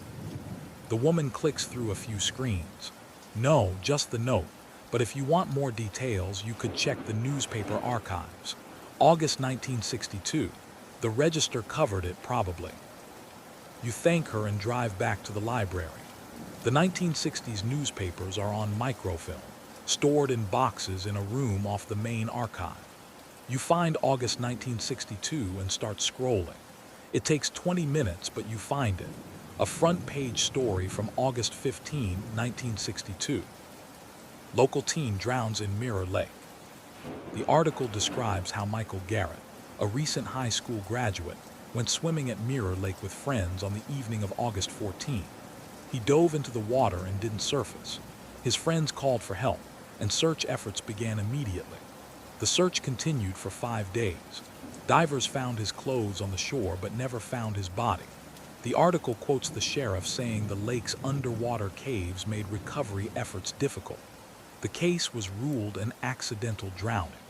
The woman clicks through a few screens. "No, just the note. But if you want more details, you could check the newspaper archives. August 1962. The Register covered it, probably." You thank her and drive back to the library. The 1960s newspapers are on microfilm, stored in boxes in a room off the main archive. You find August 1962 and start scrolling. It takes 20 minutes, but you find it. A front-page story from August 15, 1962. Local teen drowns in Mirror Lake. The article describes how Michael Garrett, a recent high school graduate, went swimming at Mirror Lake with friends on the evening of August 14. He dove into the water and didn't surface. His friends called for help, and search efforts began immediately. The search continued for 5 days. Divers found his clothes on the shore but never found his body. The article quotes the sheriff saying the lake's underwater caves made recovery efforts difficult. The case was ruled an accidental drowning.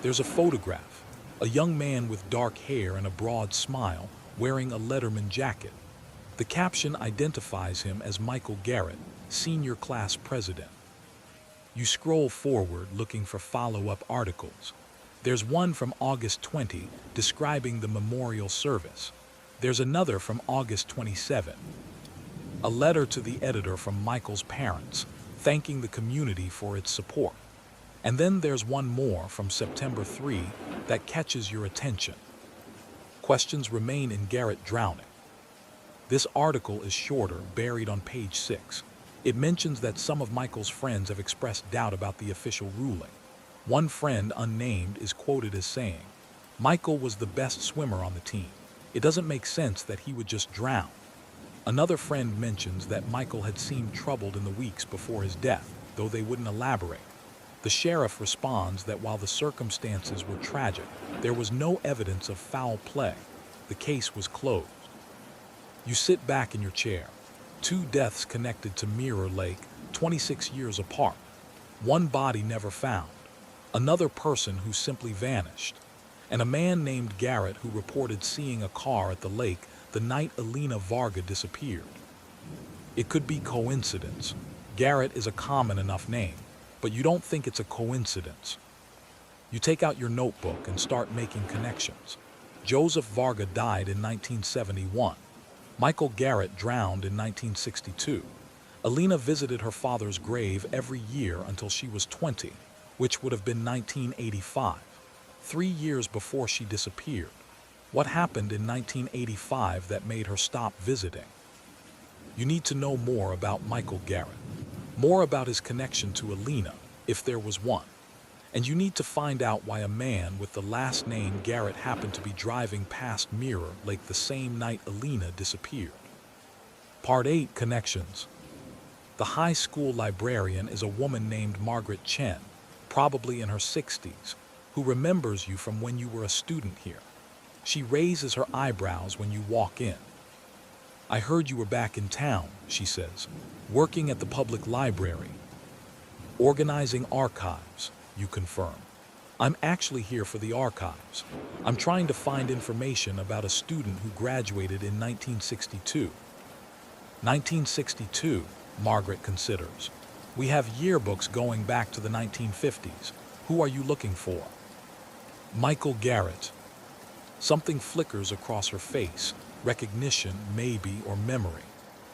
There's a photograph. A young man with dark hair and a broad smile, wearing a Letterman jacket. The caption identifies him as Michael Garrett, senior class president. You scroll forward looking for follow-up articles. There's one from August 20 describing the memorial service. There's another from August 27. A letter to the editor from Michael's parents, thanking the community for its support. And then there's one more from September 3 that catches your attention. Questions remain in Garrett drowning. This article is shorter, buried on page 6. It mentions that some of Michael's friends have expressed doubt about the official ruling. One friend, unnamed, is quoted as saying, "Michael was the best swimmer on the team. It doesn't make sense that he would just drown." Another friend mentions that Michael had seemed troubled in the weeks before his death, though they wouldn't elaborate. The sheriff responds that while the circumstances were tragic, there was no evidence of foul play. The case was closed. You sit back in your chair. 2 deaths connected to Mirror Lake, 26 years apart. One body never found. Another person who simply vanished. And a man named Garrett who reported seeing a car at the lake the night Alina Varga disappeared. It could be coincidence. Garrett is a common enough name, but you don't think it's a coincidence. You take out your notebook and start making connections. Joseph Varga died in 1971. Michael Garrett drowned in 1962. Alina visited her father's grave every year until she was 20, which would have been 1985, 3 years before she disappeared. What happened in 1985 that made her stop visiting? You need to know more about Michael Garrett, more about his connection to Alina, if there was one. And you need to find out why a man with the last name Garrett happened to be driving past Mirror Lake the same night Alina disappeared. Part 8, Connections. The high school librarian is a woman named Margaret Chen, probably in her 60s, who remembers you from when you were a student here. She raises her eyebrows when you walk in. "I heard you were back in town," she says, "working at the public library." "Organizing archives," you confirm. "I'm actually here for the archives. I'm trying to find information about a student who graduated in 1962. 1962, Margaret considers. "We have yearbooks going back to the 1950s. Who are you looking for?" "Michael Garrett." Something flickers across her face, recognition, maybe, or memory.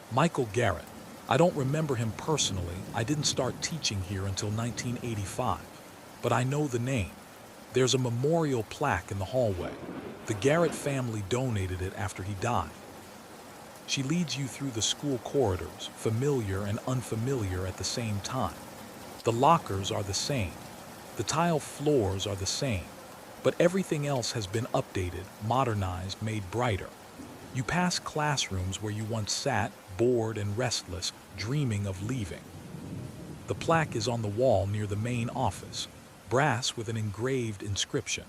"Michael Garrett. I don't remember him personally. I didn't start teaching here until 1985. But I know the name. There's a memorial plaque in the hallway. The Garrett family donated it after he died." She leads you through the school corridors, familiar and unfamiliar at the same time. The lockers are the same. The tile floors are the same. But everything else has been updated, modernized, made brighter. You pass classrooms where you once sat, bored and restless, dreaming of leaving. The plaque is on the wall near the main office, brass with an engraved inscription.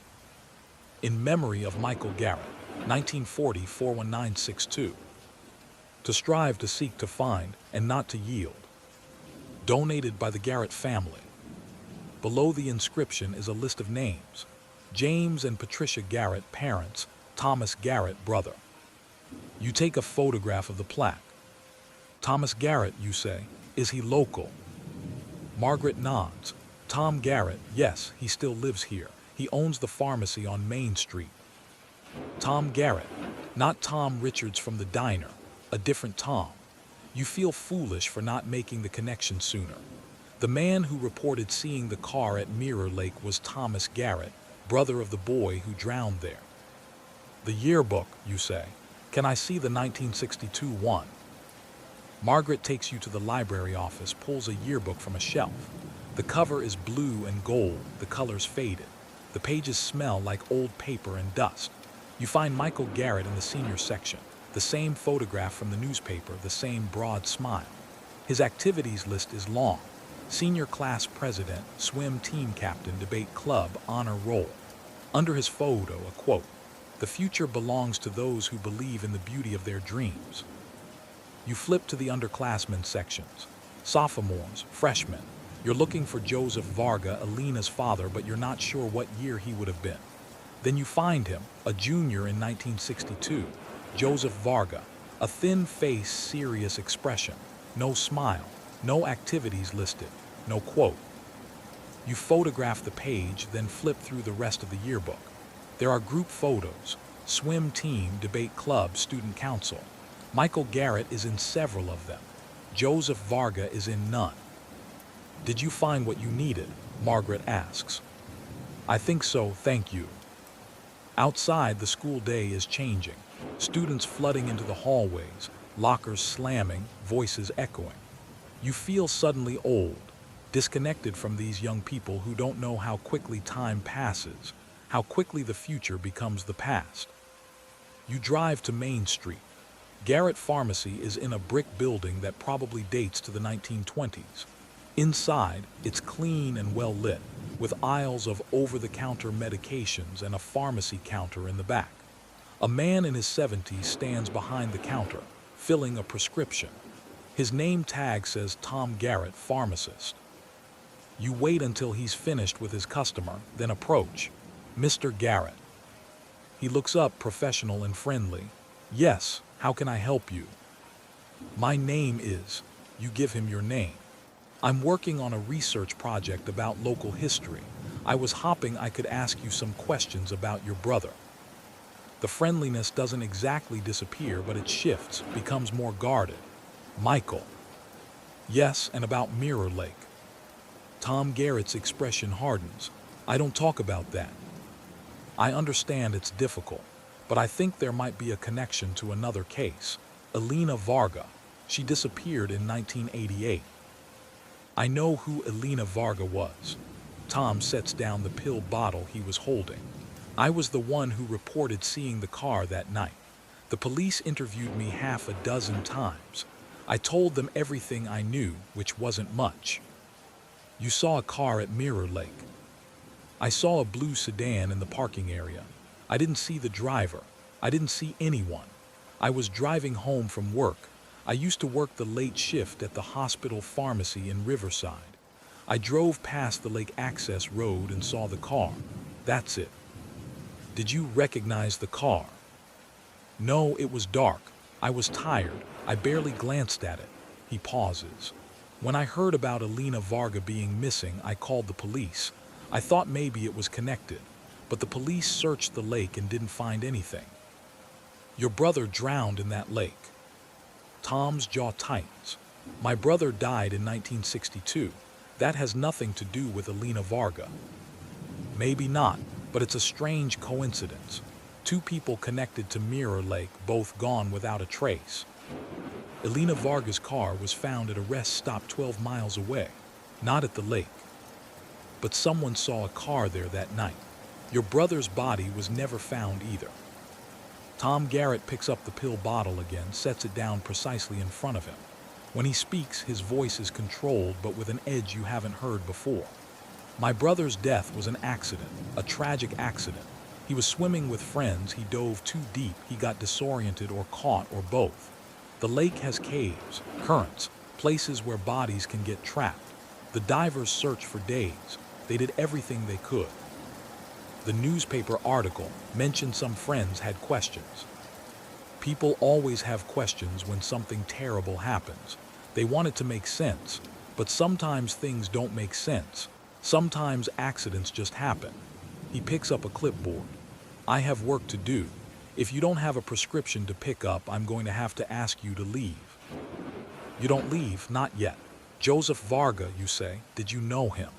"In memory of Michael Garrett, 1940-41962. To strive, to seek, to find, and not to yield. Donated by the Garrett family." Below the inscription is a list of names. James and Patricia Garrett, parents, Thomas Garrett, brother. You take a photograph of the plaque. "Thomas Garrett," you say. "Is he local?" Margaret nods. "Tom Garrett, yes, he still lives here. He owns the pharmacy on Main Street." Tom Garrett, not Tom Richards from the diner, a different Tom. You feel foolish for not making the connection sooner. The man who reported seeing the car at Mirror Lake was Thomas Garrett, brother of the boy who drowned there. "The yearbook," you say. "Can I see the 1962 one?" Margaret takes you to the library office, pulls a yearbook from a shelf. The cover is blue and gold, the colors faded. The pages smell like old paper and dust. You find Michael Garrett in the senior section, the same photograph from the newspaper, the same broad smile. His activities list is long. Senior class president, swim team captain, debate club, honor roll. Under his photo, a quote, "The future belongs to those who believe in the beauty of their dreams." You flip to the underclassmen sections. Sophomores, freshmen. You're looking for Joseph Varga, Alina's father, but you're not sure what year he would have been. Then you find him, a junior in 1962, Joseph Varga, a thin face, serious expression, no smile, no activities listed, no quote. You photograph the page, then flip through the rest of the yearbook. There are group photos, swim team, debate club, student council. Michael Garrett is in several of them. Joseph Varga is in none. Did you find what you needed? Margaret asks. I think so, thank you. Outside, the school day is changing. Students flooding into the hallways, lockers slamming, voices echoing. You feel suddenly old, disconnected from these young people who don't know how quickly time passes, how quickly the future becomes the past. You drive to Main Street. Garrett Pharmacy is in a brick building that probably dates to the 1920s. Inside, it's clean and well lit, with aisles of over-the-counter medications and a pharmacy counter in the back. A man in his 70s stands behind the counter, filling a prescription. His name tag says Tom Garrett, pharmacist. You wait until he's finished with his customer, then approach. Mr. Garrett. He looks up, professional and friendly. Yes, how can I help you? My name is. You give him your name. I'm working on a research project about local history. I was hoping I could ask you some questions about your brother. The friendliness doesn't exactly disappear, but it shifts, becomes more guarded. Michael. Yes, and about Mirror Lake. Tom Garrett's expression hardens. I don't talk about that. I understand it's difficult, but I think there might be a connection to another case. Elena Varga. She disappeared in 1988. I know who Elena Varga was. Tom sets down the pill bottle he was holding. I was the one who reported seeing the car that night. The police interviewed me half a dozen times. I told them everything I knew, which wasn't much. You saw a car at Mirror Lake. I saw a blue sedan in the parking area. I didn't see the driver. I didn't see anyone. I was driving home from work. I used to work the late shift at the hospital pharmacy in Riverside. I drove past the lake access road and saw the car. That's it. Did you recognize the car? No, it was dark. I was tired. I barely glanced at it. He pauses. When I heard about Elena Varga being missing, I called the police. I thought maybe it was connected, but the police searched the lake and didn't find anything. Your brother drowned in that lake. Tom's jaw tightens. My brother died in 1962. That has nothing to do with Elena Varga. Maybe not, but it's a strange coincidence. Two people connected to Mirror Lake, both gone without a trace. Elena Varga's car was found at a rest stop 12 miles away, not at the lake. But someone saw a car there that night. Your brother's body was never found either. Tom Garrett picks up the pill bottle again, sets it down precisely in front of him. When he speaks, his voice is controlled, but with an edge you haven't heard before. My brother's death was an accident, a tragic accident. He was swimming with friends, he dove too deep, he got disoriented or caught or both. The lake has caves, currents, places where bodies can get trapped. The divers searched for days. They did everything they could. The newspaper article mentioned some friends had questions. People always have questions when something terrible happens. They want it to make sense, but sometimes things don't make sense. Sometimes accidents just happen. He picks up a clipboard. I have work to do. If you don't have a prescription to pick up, I'm going to have to ask you to leave. You don't leave, not yet. Joseph Varga, you say. Did you know him?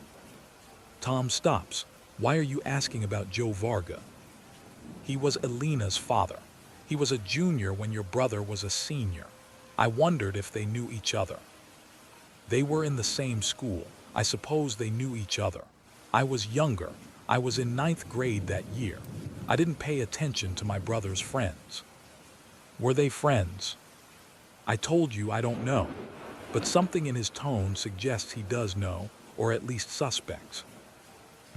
Tom stops. Why are you asking about Joe Varga? He was Elena's father. He was a junior when your brother was a senior. I wondered if they knew each other. They were in the same school. I suppose they knew each other. I was younger. I was in 9th grade that year. I didn't pay attention to my brother's friends. Were they friends? I told you I don't know, but something in his tone suggests he does know, or at least suspects.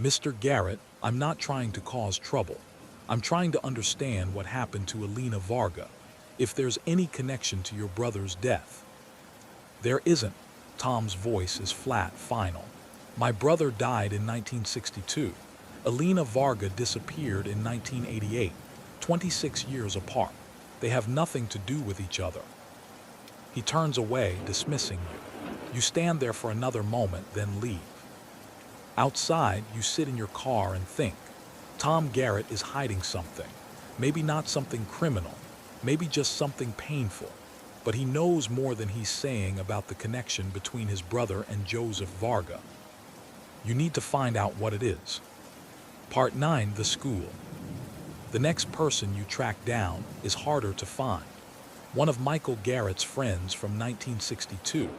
Mr. Garrett, I'm not trying to cause trouble. I'm trying to understand what happened to Elena Varga, if there's any connection to your brother's death. There isn't. Tom's voice is flat, final. My brother died in 1962. Alina Varga disappeared in 1988, 26 years apart. They have nothing to do with each other. He turns away, dismissing you. You stand there for another moment, then leave. Outside, you sit in your car and think. Tom Garrett is hiding something. Maybe not something criminal, maybe just something painful. But he knows more than he's saying about the connection between his brother and Joseph Varga. You need to find out what it is. Part 9, the school. The next person you track down is harder to find. One of Michael Garrett's friends from 1962.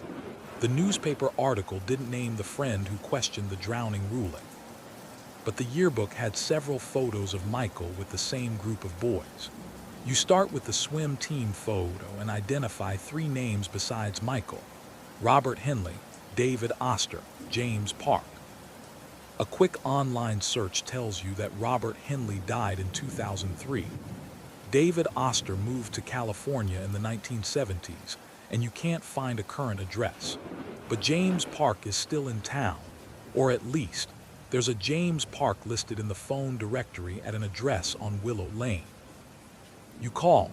The newspaper article didn't name the friend who questioned the drowning ruling. But the yearbook had several photos of Michael with the same group of boys. You start with the swim team photo and identify 3 names besides Michael: Robert Henley, David Oster, James Park. A quick online search tells you that Robert Henley died in 2003. David Oster moved to California in the 1970s, and you can't find a current address. But James Park is still in town, or at least, there's a James Park listed in the phone directory at an address on Willow Lane. You call.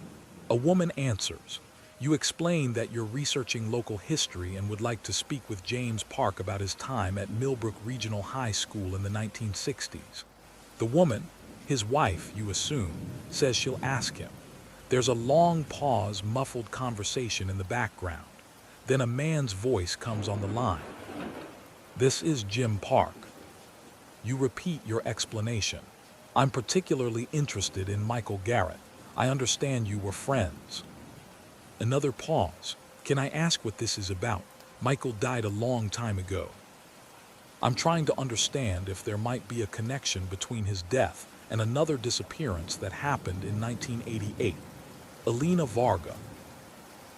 A woman answers. You explain that you're researching local history and would like to speak with James Park about his time at Millbrook Regional High School in the 1960s. The woman, his wife, you assume, says she'll ask him. There's a long pause, muffled conversation in the background. Then a man's voice comes on the line. "This is Jim Park." You repeat your explanation. "I'm particularly interested in Michael Garrett. I understand you were friends." Another pause. "Can I ask what this is about? Michael died a long time ago. I'm trying to understand if there might be a connection between his death and another disappearance that happened in 1988. Alina Varga."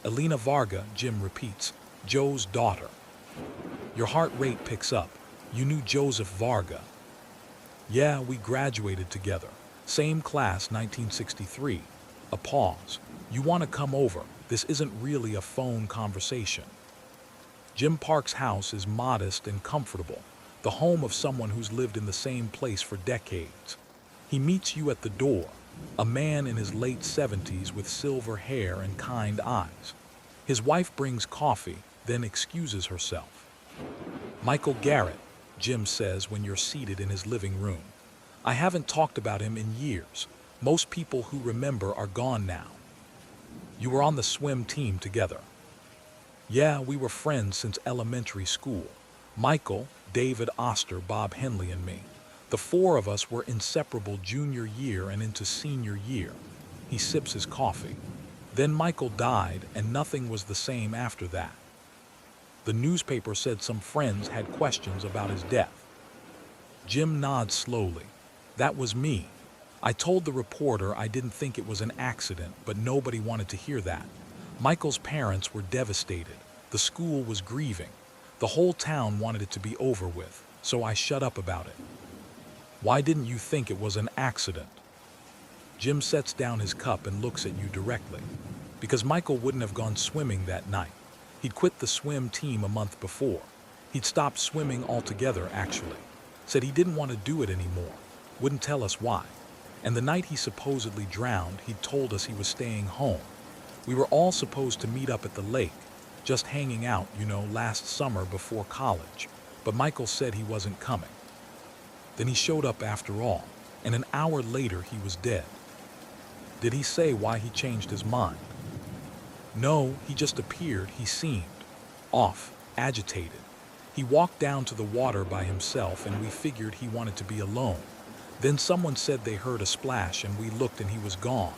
"Alina Varga," Jim repeats, "Joe's daughter." Your heart rate picks up. You knew Joseph Varga. "Yeah, we graduated together. Same class, 1963. A pause. "You want to come over? This isn't really a phone conversation." Jim Park's house is modest and comfortable, the home of someone who's lived in the same place for decades. He meets you at the door, a man in his late 70s with silver hair and kind eyes. His wife brings coffee, then excuses herself. "Michael Garrett," Jim says when you're seated in his living room. "I haven't talked about him in years. Most people who remember are gone now." "You were on the swim team together." "Yeah, we were friends since elementary school. Michael, David Oster, Bob Henley, and me. The 4 of us were inseparable junior year and into senior year." He sips his coffee. "Then Michael died, and nothing was the same after that. The newspaper said some friends had questions about his death." Jim nods slowly. "That was me. I told the reporter I didn't think it was an accident, but nobody wanted to hear that. Michael's parents were devastated. The school was grieving. The whole town wanted it to be over with, so I shut up about it." "Why didn't you think it was an accident?" Jim sets down his cup and looks at you directly. "Because Michael wouldn't have gone swimming that night. He'd quit the swim team a month before. He'd stopped swimming altogether, actually. Said he didn't want to do it anymore. Wouldn't tell us why. And the night he supposedly drowned, he'd told us he was staying home. We were all supposed to meet up at the lake, just hanging out, last summer before college. But Michael said he wasn't coming. Then he showed up after all, and an hour later he was dead." "Did he say why he changed his mind?" "No, he just appeared. He seemed off, agitated. He walked down to the water by himself, and we figured he wanted to be alone. Then someone said they heard a splash, and we looked and he was gone.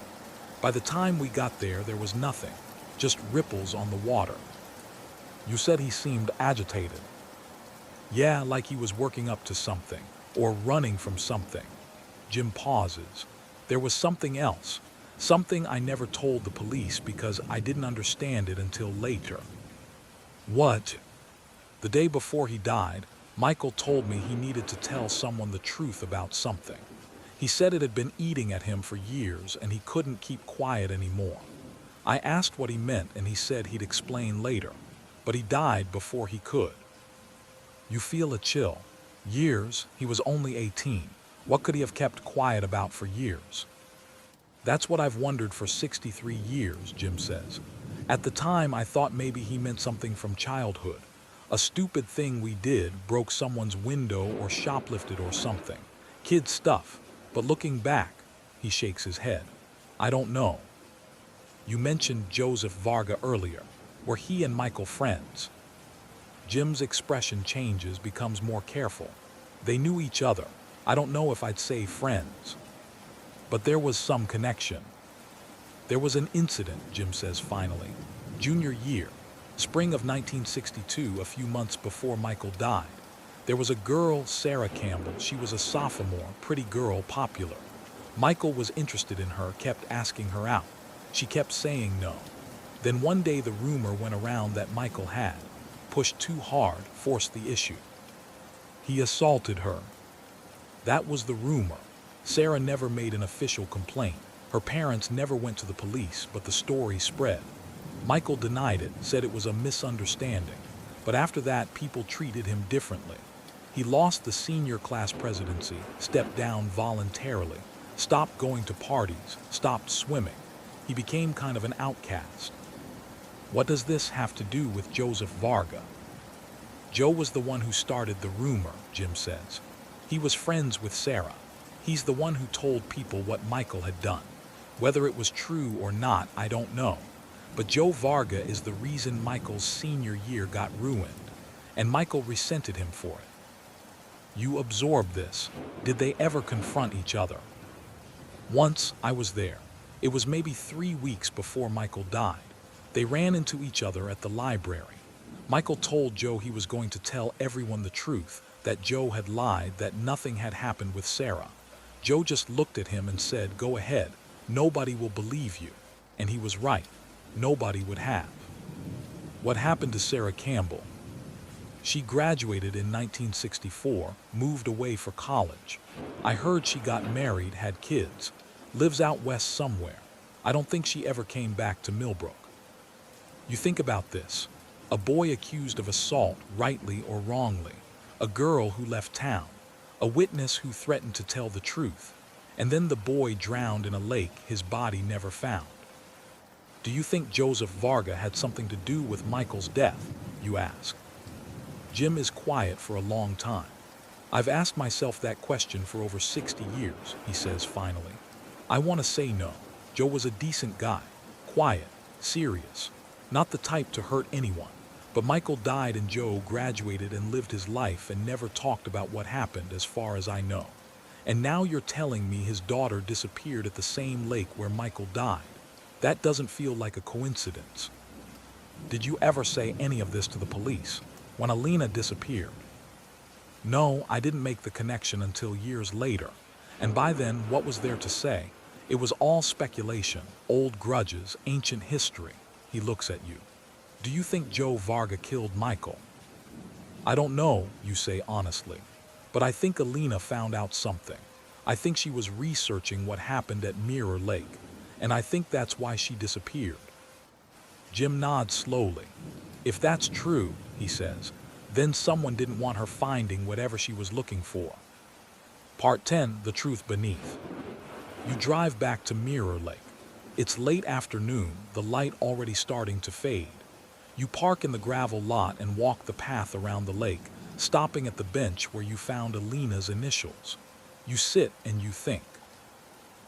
By the time we got there, there was nothing, just ripples on the water." "You said he seemed agitated." "Yeah, like he was working up to something, or running from something." Jim pauses. "There was something else. Something I never told the police because I didn't understand it until later." "What?" "The day before he died, Michael told me he needed to tell someone the truth about something. He said it had been eating at him for years and he couldn't keep quiet anymore. I asked what he meant and he said he'd explain later, but he died before he could." You feel a chill. Years, he was only 18. What could he have kept quiet about for years? That's what I've wondered for 63 years, Jim says. At the time, I thought maybe he meant something from childhood. A stupid thing we did, broke someone's window or shoplifted or something. Kid stuff. But looking back, he shakes his head. I don't know. You mentioned Joseph Varga earlier. Were he and Michael friends? Jim's expression changes, becomes more careful. They knew each other. I don't know if I'd say friends. But there was some connection. There was an incident, Jim says finally. Junior year, spring of 1962, a few months before Michael died. There was a girl, Sarah Campbell. She was a sophomore, pretty girl, popular. Michael was interested in her, kept asking her out. She kept saying no. Then one day the rumor went around that Michael had pushed too hard, forced the issue. He assaulted her. That was the rumor. Sarah never made an official complaint. Her parents never went to the police, but the story spread. Michael denied it, said it was a misunderstanding. But after that, people treated him differently. He lost the senior class presidency, stepped down voluntarily, stopped going to parties, stopped swimming. He became kind of an outcast. What does this have to do with Joseph Varga? Joe was the one who started the rumor, Jim says. He was friends with Sarah. He's the one who told people what Michael had done. Whether it was true or not, I don't know. But Joe Varga is the reason Michael's senior year got ruined, and Michael resented him for it. You absorbed this. Did they ever confront each other? Once, I was there. It was maybe 3 weeks before Michael died. They ran into each other at the library. Michael told Joe he was going to tell everyone the truth, that Joe had lied, that nothing had happened with Sarah. Joe just looked at him and said, "Go ahead. Nobody will believe you." And he was right. Nobody would have. What happened to Sarah Campbell? She graduated in 1964, moved away for college. I heard she got married, had kids, lives out west somewhere. I don't think she ever came back to Millbrook. You think about this. A boy accused of assault, rightly or wrongly. A girl who left town. A witness who threatened to tell the truth. And then the boy drowned in a lake, his body never found. Do you think Joseph Varga had something to do with Michael's death? You ask. Jim is quiet for a long time. I've asked myself that question for over 60 years, he says finally. I want to say no. Joe was a decent guy. Quiet, serious. Not the type to hurt anyone. But Michael died and Joe graduated and lived his life and never talked about what happened as far as I know. And now you're telling me his daughter disappeared at the same lake where Michael died. That doesn't feel like a coincidence. Did you ever say any of this to the police when Alina disappeared? No, I didn't make the connection until years later. And by then, what was there to say? It was all speculation, old grudges, ancient history. He looks at you. Do you think Joe Varga killed Michael? I don't know, you say honestly. But I think Alina found out something. I think she was researching what happened at Mirror Lake. And I think that's why she disappeared. Jim nods slowly. If that's true, he says, then someone didn't want her finding whatever she was looking for. Part 10, The Truth Beneath. You drive back to Mirror Lake. It's late afternoon, the light already starting to fade. You park in the gravel lot and walk the path around the lake, stopping at the bench where you found Alina's initials. You sit and you think.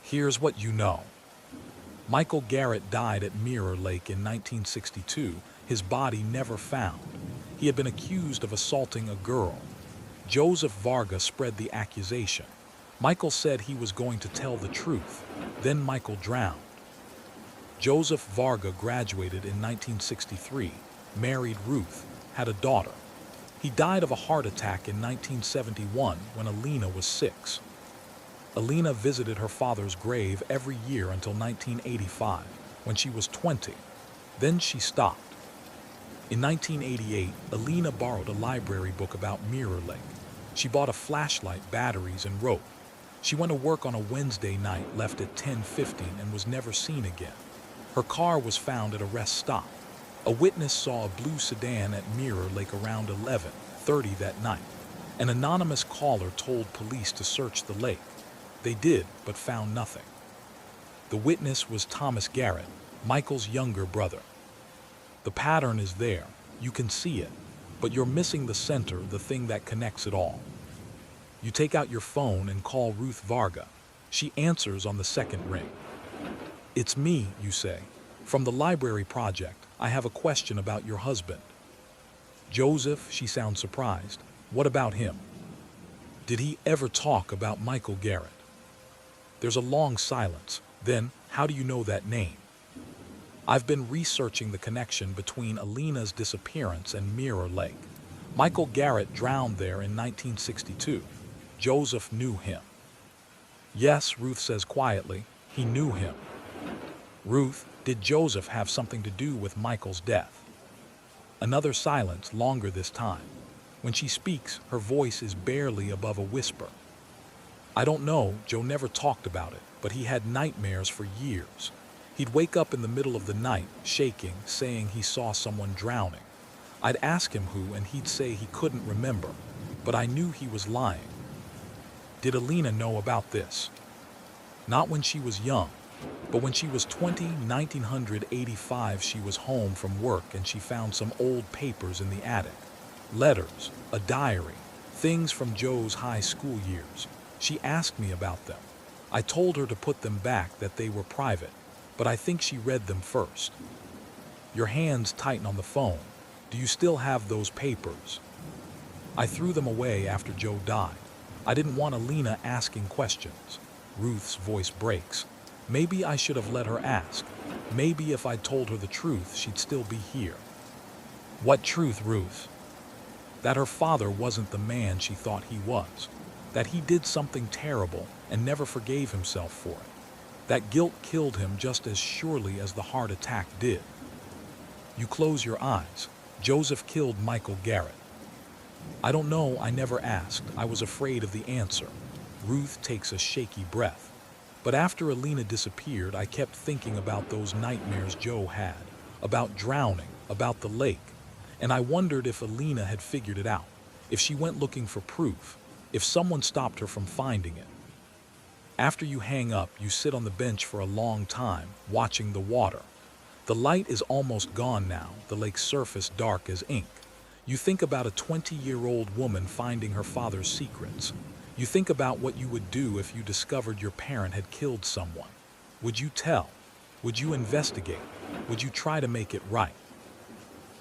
Here's what you know. Michael Garrett died at Mirror Lake in 1962, his body never found. He had been accused of assaulting a girl. Joseph Varga spread the accusation. Michael said he was going to tell the truth. Then Michael drowned. Joseph Varga graduated in 1963, married Ruth, had a daughter. He died of a heart attack in 1971 when Alina was 6. Alina visited her father's grave every year until 1985, when she was 20. Then she stopped. In 1988, Alina borrowed a library book about Mirror Lake. She bought a flashlight, batteries, and rope. She went to work on a Wednesday night, left at 10:15, and was never seen again. Her car was found at a rest stop. A witness saw a blue sedan at Mirror Lake around 11:30 that night. An anonymous caller told police to search the lake. They did, but found nothing. The witness was Thomas Garrett, Michael's younger brother. The pattern is there, you can see it, but you're missing the center, the thing that connects it all. You take out your phone and call Ruth Varga. She answers on the second ring. "It's me," you say. "From the library project. I have a question about your husband." "Joseph," she sounds surprised. "What about him? Did he ever talk about Michael Garrett?" There's a long silence. Then, "How do you know that name?" "I've been researching the connection between Alina's disappearance and Mirror Lake. Michael Garrett drowned there in 1962. Joseph knew him." "Yes," Ruth says quietly, "he knew him." "Ruth, did Joseph have something to do with Michael's death?" Another silence, longer this time. When she speaks, her voice is barely above a whisper. "I don't know, Joe never talked about it, but he had nightmares for years. He'd wake up in the middle of the night, shaking, saying he saw someone drowning. I'd ask him who, and he'd say he couldn't remember, but I knew he was lying." "Did Alina know about this?" "Not when she was young, but when she was 20, 1985, she was home from work and she found some old papers in the attic. Letters, a diary, things from Joe's high school years. She asked me about them. I told her to put them back, that they were private, but I think she read them first." Your hands tighten on the phone. "Do you still have those papers?" "I threw them away after Joe died. I didn't want Alina asking questions." Ruth's voice breaks. "Maybe I should have let her ask. Maybe if I'd told her the truth, she'd still be here." "What truth, Ruth?" "That her father wasn't the man she thought he was. That he did something terrible and never forgave himself for it. That guilt killed him just as surely as the heart attack did." You close your eyes. "Joseph killed Michael Garrett." "I don't know, I never asked. I was afraid of the answer." Ruth takes a shaky breath. "But after Alina disappeared, I kept thinking about those nightmares Joe had, about drowning, about the lake, and I wondered if Alina had figured it out, if she went looking for proof, if someone stopped her from finding it." After you hang up, you sit on the bench for a long time, watching the water. The light is almost gone now, the lake's surface dark as ink. You think about a 20-year-old woman finding her father's secrets. You think about what you would do if you discovered your parent had killed someone. Would you tell? Would you investigate? Would you try to make it right?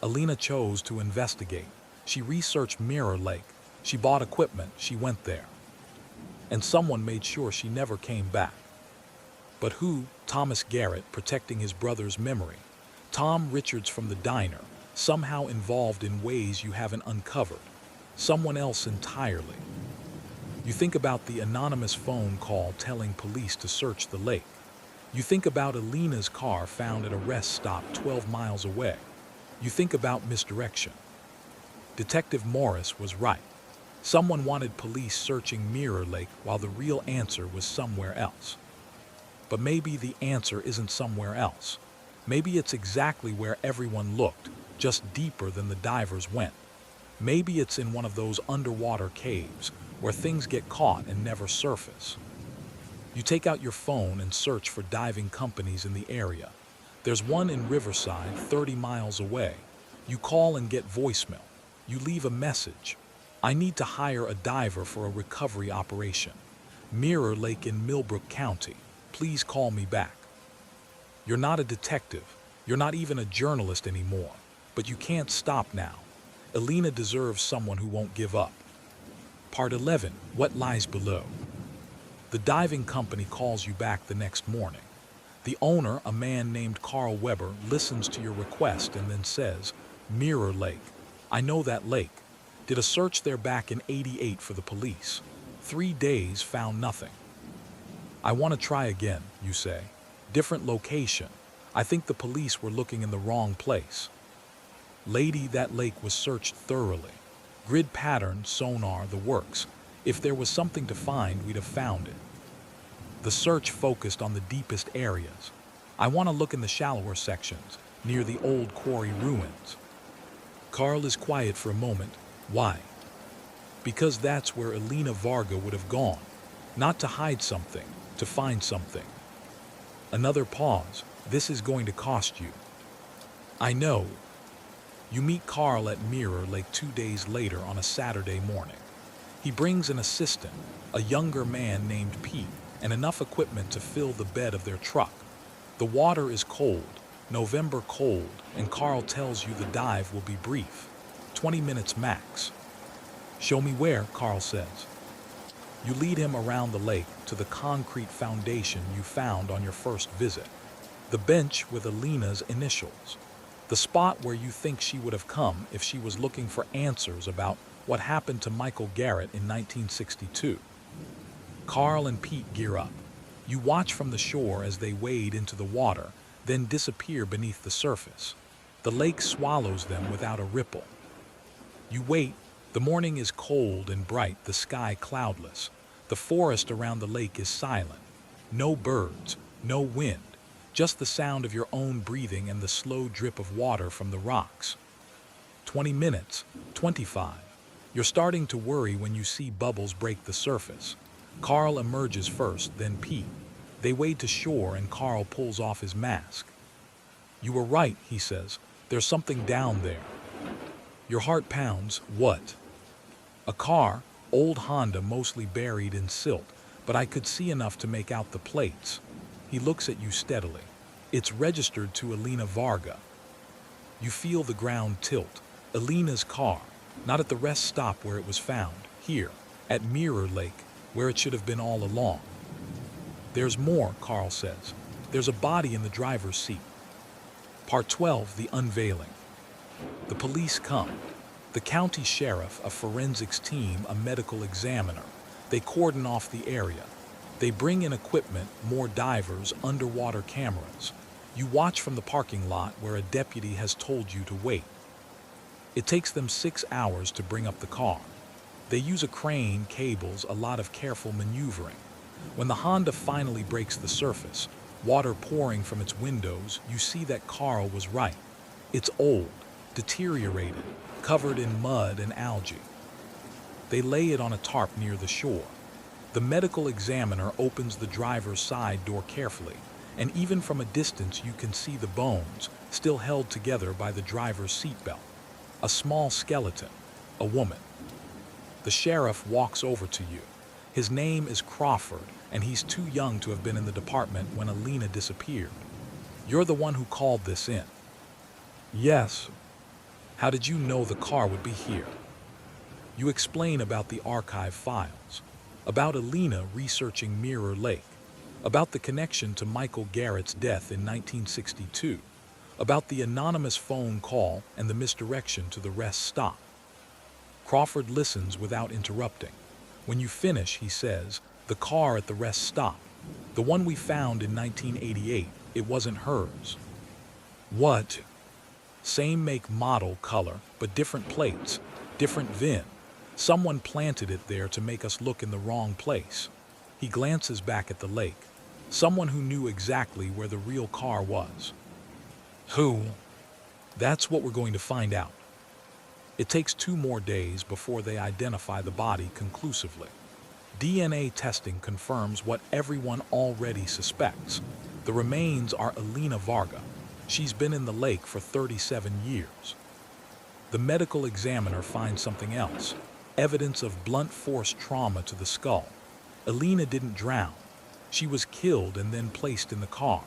Alina chose to investigate. She researched Mirror Lake. She bought equipment. She went there. And someone made sure she never came back. But who? Thomas Garrett, protecting his brother's memory. Tom Richards from the diner, somehow involved in ways you haven't uncovered. Someone else entirely. You think about the anonymous phone call telling police to search the lake. You think about Alina's car found at a rest stop 12 miles away. You think about misdirection. Detective Morris was right. Someone wanted police searching Mirror Lake while the real answer was somewhere else. But maybe the answer isn't somewhere else. Maybe it's exactly where everyone looked, just deeper than the divers went. Maybe it's in one of those underwater caves where things get caught and never surface. You take out your phone and search for diving companies in the area. There's one in Riverside, 30 miles away. You call and get voicemail. You leave a message. "I need to hire a diver for a recovery operation. Mirror Lake in Millbrook County. Please call me back." You're not a detective. You're not even a journalist anymore. But you can't stop now. Alina deserves someone who won't give up. Part 11. What lies below? The diving company calls you back the next morning. The owner, a man named Carl Weber, listens to your request and then says, "Mirror Lake. I know that lake. Did a search there back in '88 for the police. 3 days, found nothing." "I want to try again," you say. "Different location. I think the police were looking in the wrong place." "Lady, that lake was searched thoroughly. Grid pattern, sonar, the works. If there was something to find, we'd have found it. The search focused on the deepest areas. I want to look in the shallower sections, near the old quarry ruins." Carl is quiet for a moment. "Why?" Because that's where Alina Varga would have gone. Not to hide something, to find something. Another pause. This is going to cost you. I know. You meet Carl at Mirror Lake 2 days later on a Saturday morning. He brings an assistant, a younger man named Pete, and enough equipment to fill the bed of their truck. The water is cold, November cold, and Carl tells you the dive will be brief, 20 minutes max. Show me where, Carl says. You lead him around the lake to the concrete foundation you found on your first visit. The bench with Alina's initials. The spot where you think she would have come if she was looking for answers about what happened to Michael Garrett in 1962. Carl and Pete gear up. You watch from the shore as they wade into the water, then disappear beneath the surface. The lake swallows them without a ripple. You wait. The morning is cold and bright, the sky cloudless. The forest around the lake is silent. No birds, no wind, just the sound of your own breathing and the slow drip of water from the rocks. 20 minutes, 25. You're starting to worry when you see bubbles break the surface. Carl emerges first, then Pete. They wade to shore and Carl pulls off his mask. You were right, he says. There's something down there. Your heart pounds. What? A car, old Honda, mostly buried in silt, but I could see enough to make out the plates. He looks at you steadily. It's registered to Alina Varga. You feel the ground tilt. Alina's car, not at the rest stop where it was found, here, at Mirror Lake, where it should have been all along. There's more, Carl says. There's a body in the driver's seat. Part 12, the unveiling. The police come. The county sheriff, a forensics team, a medical examiner. They cordon off the area. They bring in equipment, more divers, underwater cameras. You watch from the parking lot where a deputy has told you to wait. It takes them 6 hours to bring up the car. They use a crane, cables, a lot of careful maneuvering. When the Honda finally breaks the surface, water pouring from its windows, you see that Carl was right. It's old, deteriorated, covered in mud and algae. They lay it on a tarp near the shore. The medical examiner opens the driver's side door carefully, and even from a distance you can see the bones, still held together by the driver's seatbelt. A small skeleton, a woman. The sheriff walks over to you. His name is Crawford, and he's too young to have been in the department when Alina disappeared. You're the one who called this in. Yes. How did you know the car would be here? You explain about the archive files, about Alina researching Mirror Lake, about the connection to Michael Garrett's death in 1962, about the anonymous phone call and the misdirection to the rest stop. Crawford listens without interrupting. When you finish, he says, the car at the rest stop, the one we found in 1988, it wasn't hers. What? Same make, model, color, but different plates, different VIN. Someone planted it there to make us look in the wrong place. He glances back at the lake. Someone who knew exactly where the real car was. Who? That's what we're going to find out. It takes 2 more days before they identify the body conclusively. DNA testing confirms what everyone already suspects. The remains are Alina Varga. She's been in the lake for 37 years. The medical examiner finds something else, evidence of blunt force trauma to the skull. Alina didn't drown. She was killed and then placed in the car.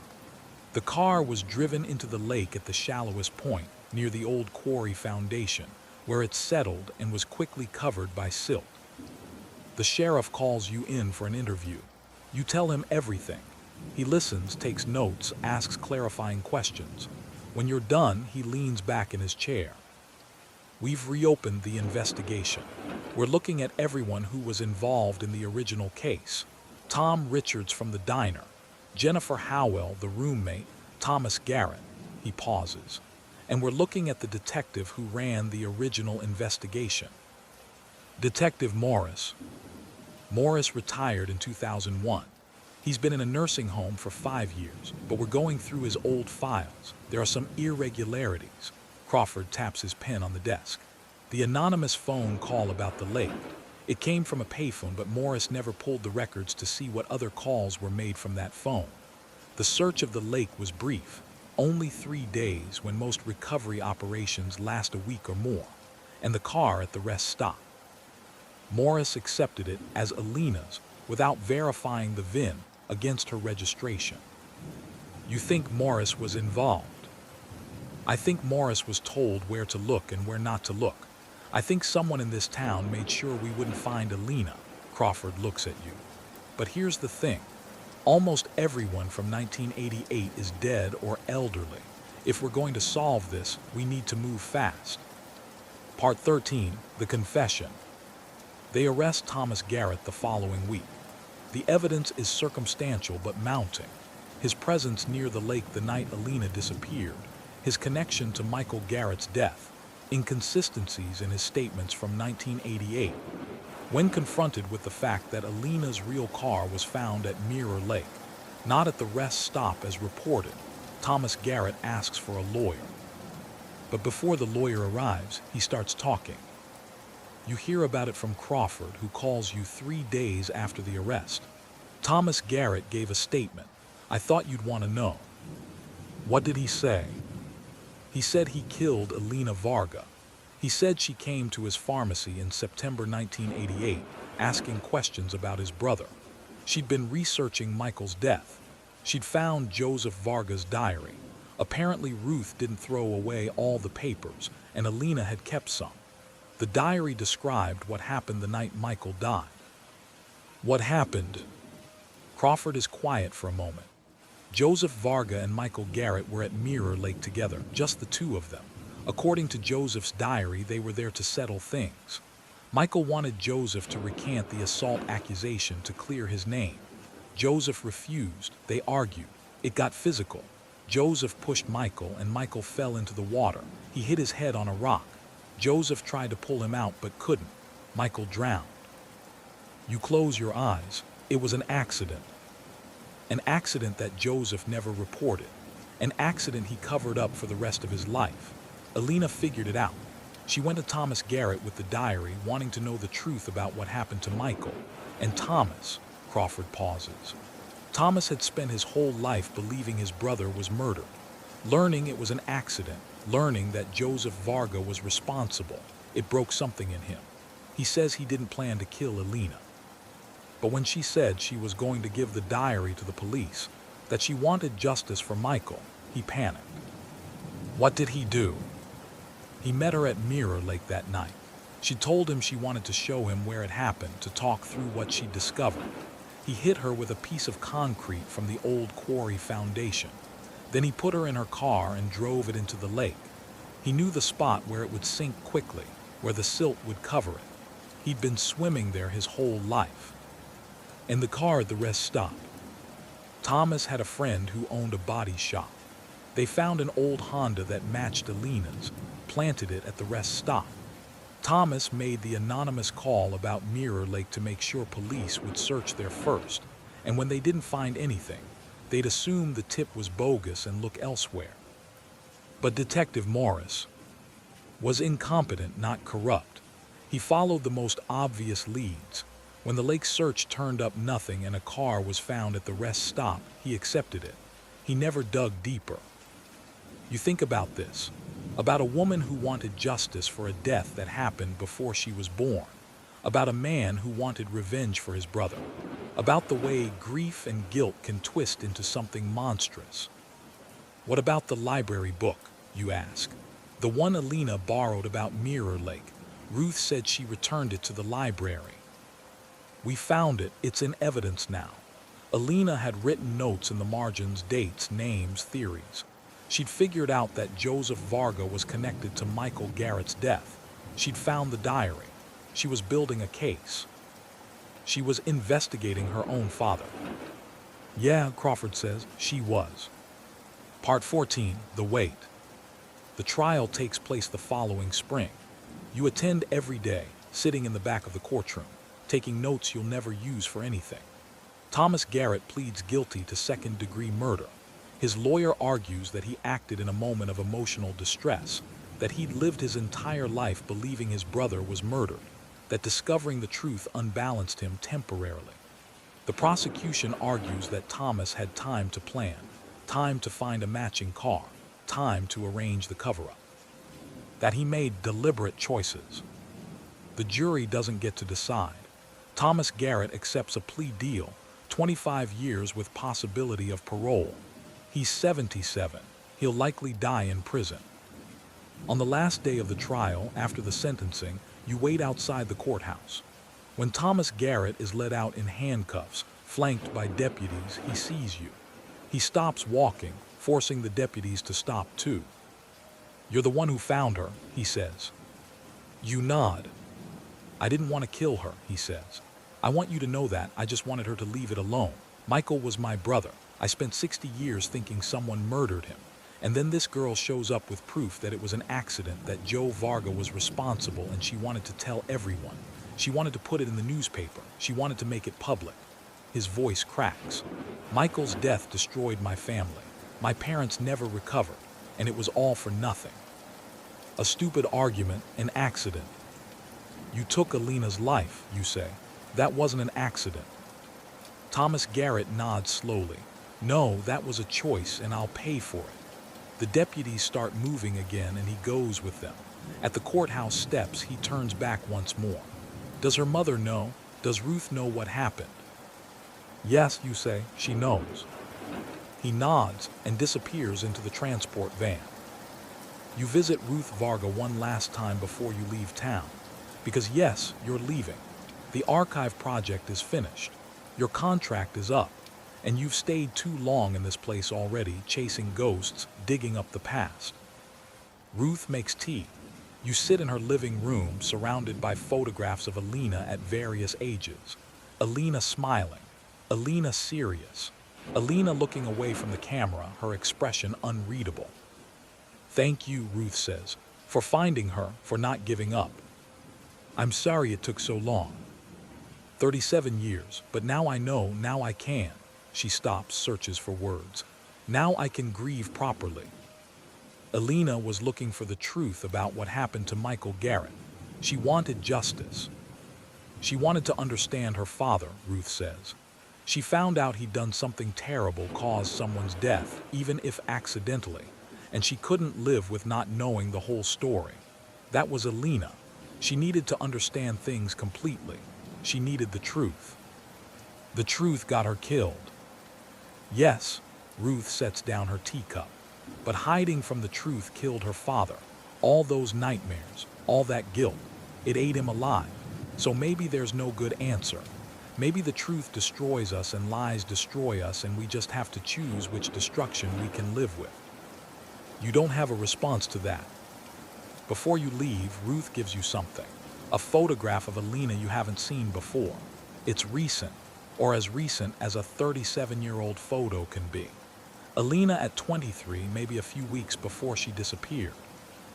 The car was driven into the lake at the shallowest point, near the old quarry foundation, where it settled and was quickly covered by silt. The sheriff calls you in for an interview. You tell him everything. He listens, takes notes, asks clarifying questions. When you're done, he leans back in his chair. We've reopened the investigation. We're looking at everyone who was involved in the original case. Tom Richards from the diner, Jennifer Howell, the roommate, Thomas Garrett. He pauses. And we're looking at the detective who ran the original investigation. Detective Morris. Morris retired in 2001. He's been in a nursing home for 5 years, but we're going through his old files. There are some irregularities. Crawford taps his pen on the desk. The anonymous phone call about the lake. It came from a payphone, but Morris never pulled the records to see what other calls were made from that phone. The search of the lake was brief, only 3 days, when most recovery operations last a week or more, and the car at the rest stop. Morris accepted it as Alina's without verifying the VIN against her registration. You think Morris was involved? I think Morris was told where to look and where not to look. I think someone in this town made sure we wouldn't find Alina. Crawford looks at you. But here's the thing. Almost everyone from 1988 is dead or elderly. If we're going to solve this, we need to move fast. Part 13, The Confession. They arrest Thomas Garrett the following week. The evidence is circumstantial but mounting. His presence near the lake the night Alina disappeared, his connection to Michael Garrett's death, inconsistencies in his statements from 1988. When confronted with the fact that Alina's real car was found at Mirror Lake, not at the rest stop as reported, Thomas Garrett asks for a lawyer. But before the lawyer arrives, he starts talking. You hear about it from Crawford, who calls you 3 days after the arrest. Thomas Garrett gave a statement. I thought you'd want to know. What did he say? He said he killed Alina Varga. He said she came to his pharmacy in September 1988, asking questions about his brother. She'd been researching Michael's death. She'd found Joseph Varga's diary. Apparently Ruth didn't throw away all the papers, and Alina had kept some. The diary described what happened the night Michael died. What happened? Crawford is quiet for a moment. Joseph Varga and Michael Garrett were at Mirror Lake together, just the two of them. According to Joseph's diary, they were there to settle things. Michael wanted Joseph to recant the assault accusation to clear his name. Joseph refused. They argued. It got physical. Joseph pushed Michael, and Michael fell into the water. He hit his head on a rock. Joseph tried to pull him out but couldn't. Michael drowned. You close your eyes. It was an accident. An accident that Joseph never reported. An accident he covered up for the rest of his life. Alina figured it out. She went to Thomas Garrett with the diary, wanting to know the truth about what happened to Michael. And Thomas, Crawford pauses. Thomas had spent his whole life believing his brother was murdered. Learning it was an accident, learning that Joseph Varga was responsible. It broke something in him. He says he didn't plan to kill Alina. But when she said she was going to give the diary to the police, that she wanted justice for Michael, he panicked. What did he do? He met her at Mirror Lake that night. She told him she wanted to show him where it happened, to talk through what she'd discovered. He hit her with a piece of concrete from the old quarry foundation. Then he put her in her car and drove it into the lake. He knew the spot where it would sink quickly, where the silt would cover it. He'd been swimming there his whole life. In the car at the rest stop, Thomas had a friend who owned a body shop. They found an old Honda that matched Alina's, planted it at the rest stop. Thomas made the anonymous call about Mirror Lake to make sure police would search there first, and when they didn't find anything, they'd assume the tip was bogus and look elsewhere. But Detective Morris was incompetent, not corrupt. He followed the most obvious leads. When the lake search turned up nothing and a car was found at the rest stop, he accepted it. He never dug deeper. You think about this, about a woman who wanted justice for a death that happened before she was born, about a man who wanted revenge for his brother, about the way grief and guilt can twist into something monstrous. What about the library book, you ask? The one Alina borrowed about Mirror Lake. Ruth said she returned it to the library. We found it. It's in evidence now. Alina had written notes in the margins, dates, names, theories. She'd figured out that Joseph Varga was connected to Michael Garrett's death. She'd found the diary. She was building a case. She was investigating her own father. Yeah, Crawford says, she was. Part 14, The Wait. The trial takes place the following spring. You attend every day, sitting in the back of the courtroom, taking notes you'll never use for anything. Thomas Garrett pleads guilty to second-degree murder. His lawyer argues that he acted in a moment of emotional distress, that he'd lived his entire life believing his brother was murdered. that discovering the truth unbalanced him temporarily. The prosecution argues that Thomas had time to plan, time to find a matching car, time to arrange the cover-up, that he made deliberate choices. The jury doesn't get to decide. Thomas Garrett accepts a plea deal, 25 years with possibility of parole. He's 77. He'll likely die in prison. On the last day of the trial, after the sentencing, you wait outside the courthouse. When Thomas Garrett is led out in handcuffs, flanked by deputies, he sees you. He stops walking, forcing the deputies to stop too. "You're the one who found her," he says. You nod. "I didn't want to kill her," he says. "I want you to know that. I just wanted her to leave it alone. Michael was my brother. I spent 60 years thinking someone murdered him. And then this girl shows up with proof that it was an accident, that Joe Varga was responsible, and she wanted to tell everyone. She wanted to put it in the newspaper. She wanted to make it public." His voice cracks. "Michael's death destroyed my family. My parents never recovered, and it was all for nothing. A stupid argument, an accident." "You took Alina's life," you say. "That wasn't an accident." Thomas Garrett nods slowly. "No, that was a choice, and I'll pay for it." The deputies start moving again, and he goes with them. At the courthouse steps, he turns back once more. "Does her mother know? Does Ruth know what happened?" "Yes," you say, "she knows." He nods and disappears into the transport van. You visit Ruth Varga one last time before you leave town. Because yes, you're leaving. The archive project is finished. Your contract is up. And you've stayed too long in this place already, chasing ghosts, digging up the past. Ruth makes tea. You sit in her living room, surrounded by photographs of Alina at various ages. Alina smiling. Alina serious. Alina looking away from the camera, her expression unreadable. "Thank you," Ruth says, "for finding her, for not giving up. I'm sorry it took so long. 37 years, but now I know, now I can." She stops, searches for words. "Now I can grieve properly." Alina was looking for the truth about what happened to Michael Garrett. She wanted justice. She wanted to understand her father, Ruth says. She found out he'd done something terrible, caused someone's death, even if accidentally, and she couldn't live with not knowing the whole story. That was Alina. She needed to understand things completely. She needed the truth. The truth got her killed. Yes, Ruth sets down her teacup. But hiding from the truth killed her father. All those nightmares, all that guilt, it ate him alive. So maybe there's no good answer. Maybe the truth destroys us and lies destroy us, and we just have to choose which destruction we can live with. You don't have a response to that. Before you leave, Ruth gives you something. A photograph of Alina you haven't seen before. It's recent, or as recent as a 37-year-old photo can be. Alina at 23, maybe a few weeks before she disappeared.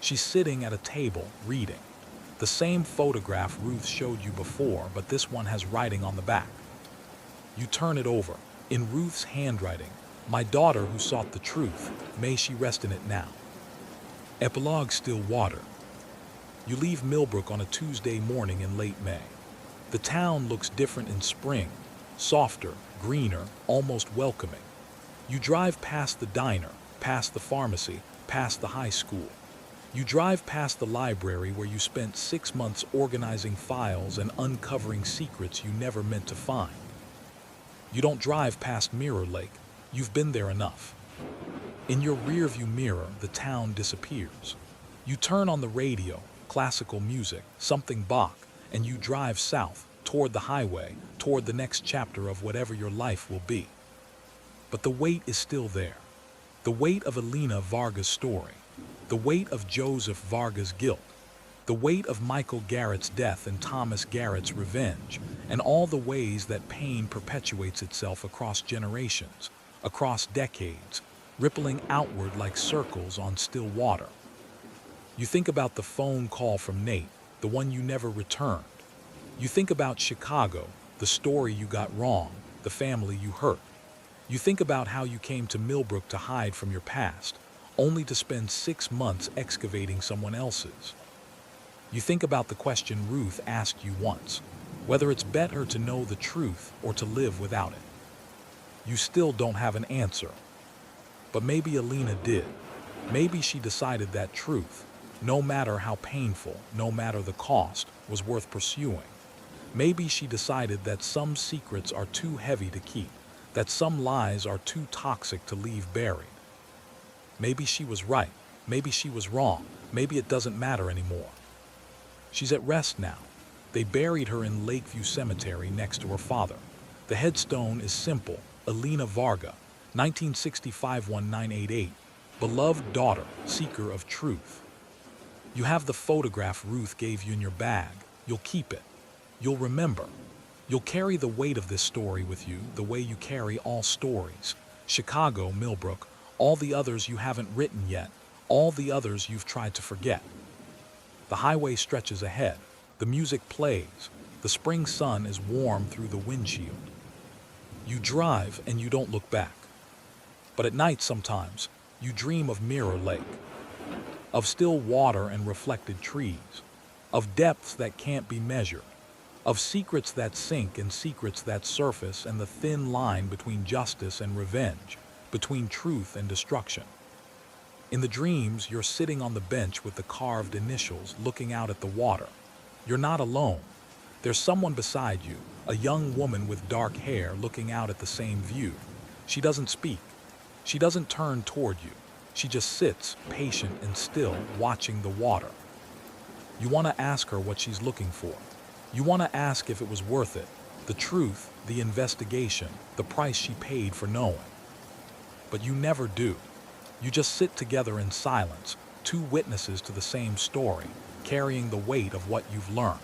She's sitting at a table, reading. The same photograph Ruth showed you before, but this one has writing on the back. You turn it over. In Ruth's handwriting, "My daughter who sought the truth, may she rest in it now." Epilogue: Still water. You leave Millbrook on a Tuesday morning in late May. The town looks different in spring, softer, greener, almost welcoming. You drive past the diner, past the pharmacy, past the high school. You drive past the library where you spent 6 months organizing files and uncovering secrets you never meant to find. You don't drive past Mirror Lake. You've been there enough. In your rearview mirror, the town disappears. You turn on the radio, classical music, something Bach, and you drive south, toward the highway, toward the next chapter of whatever your life will be. But the weight is still there. The weight of Alina Varga's story. The weight of Joseph Varga's guilt. The weight of Michael Garrett's death and Thomas Garrett's revenge, and all the ways that pain perpetuates itself across generations, across decades, rippling outward like circles on still water. You think about the phone call from Nate, the one you never returned. You think about Chicago, the story you got wrong, the family you hurt. You think about how you came to Millbrook to hide from your past, only to spend 6 months excavating someone else's. You think about the question Ruth asked you once, whether it's better to know the truth or to live without it. You still don't have an answer. But maybe Alina did. Maybe she decided that truth, no matter how painful, no matter the cost, was worth pursuing. Maybe she decided that some secrets are too heavy to keep, that some lies are too toxic to leave buried. Maybe she was right. Maybe she was wrong. Maybe it doesn't matter anymore. She's at rest now. They buried her in Lakeview Cemetery next to her father. The headstone is simple: Alina Varga, 1965-1988, beloved daughter, seeker of truth. You have the photograph Ruth gave you in your bag. You'll keep it. You'll remember. You'll carry the weight of this story with you the way you carry all stories. Chicago, Millbrook, all the others you haven't written yet, all the others you've tried to forget. The highway stretches ahead. The music plays. The spring sun is warm through the windshield. You drive and you don't look back. But at night sometimes, you dream of Mirror Lake, of still water and reflected trees, of depths that can't be measured, of secrets that sink and secrets that surface, and the thin line between justice and revenge, between truth and destruction. In the dreams, you're sitting on the bench with the carved initials, looking out at the water. You're not alone. There's someone beside you, a young woman with dark hair looking out at the same view. She doesn't speak. She doesn't turn toward you. She just sits, patient and still, watching the water. You want to ask her what she's looking for. You want to ask if it was worth it, the truth, the investigation, the price she paid for knowing. But you never do. You just sit together in silence, two witnesses to the same story, carrying the weight of what you've learned.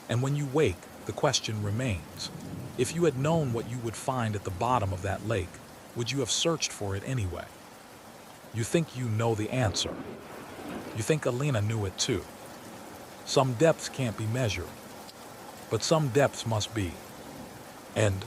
And when you wake, the question remains. If you had known what you would find at the bottom of that lake, would you have searched for it anyway? You think you know the answer. You think Alina knew it too. Some depths can't be measured, but some depths must be. End.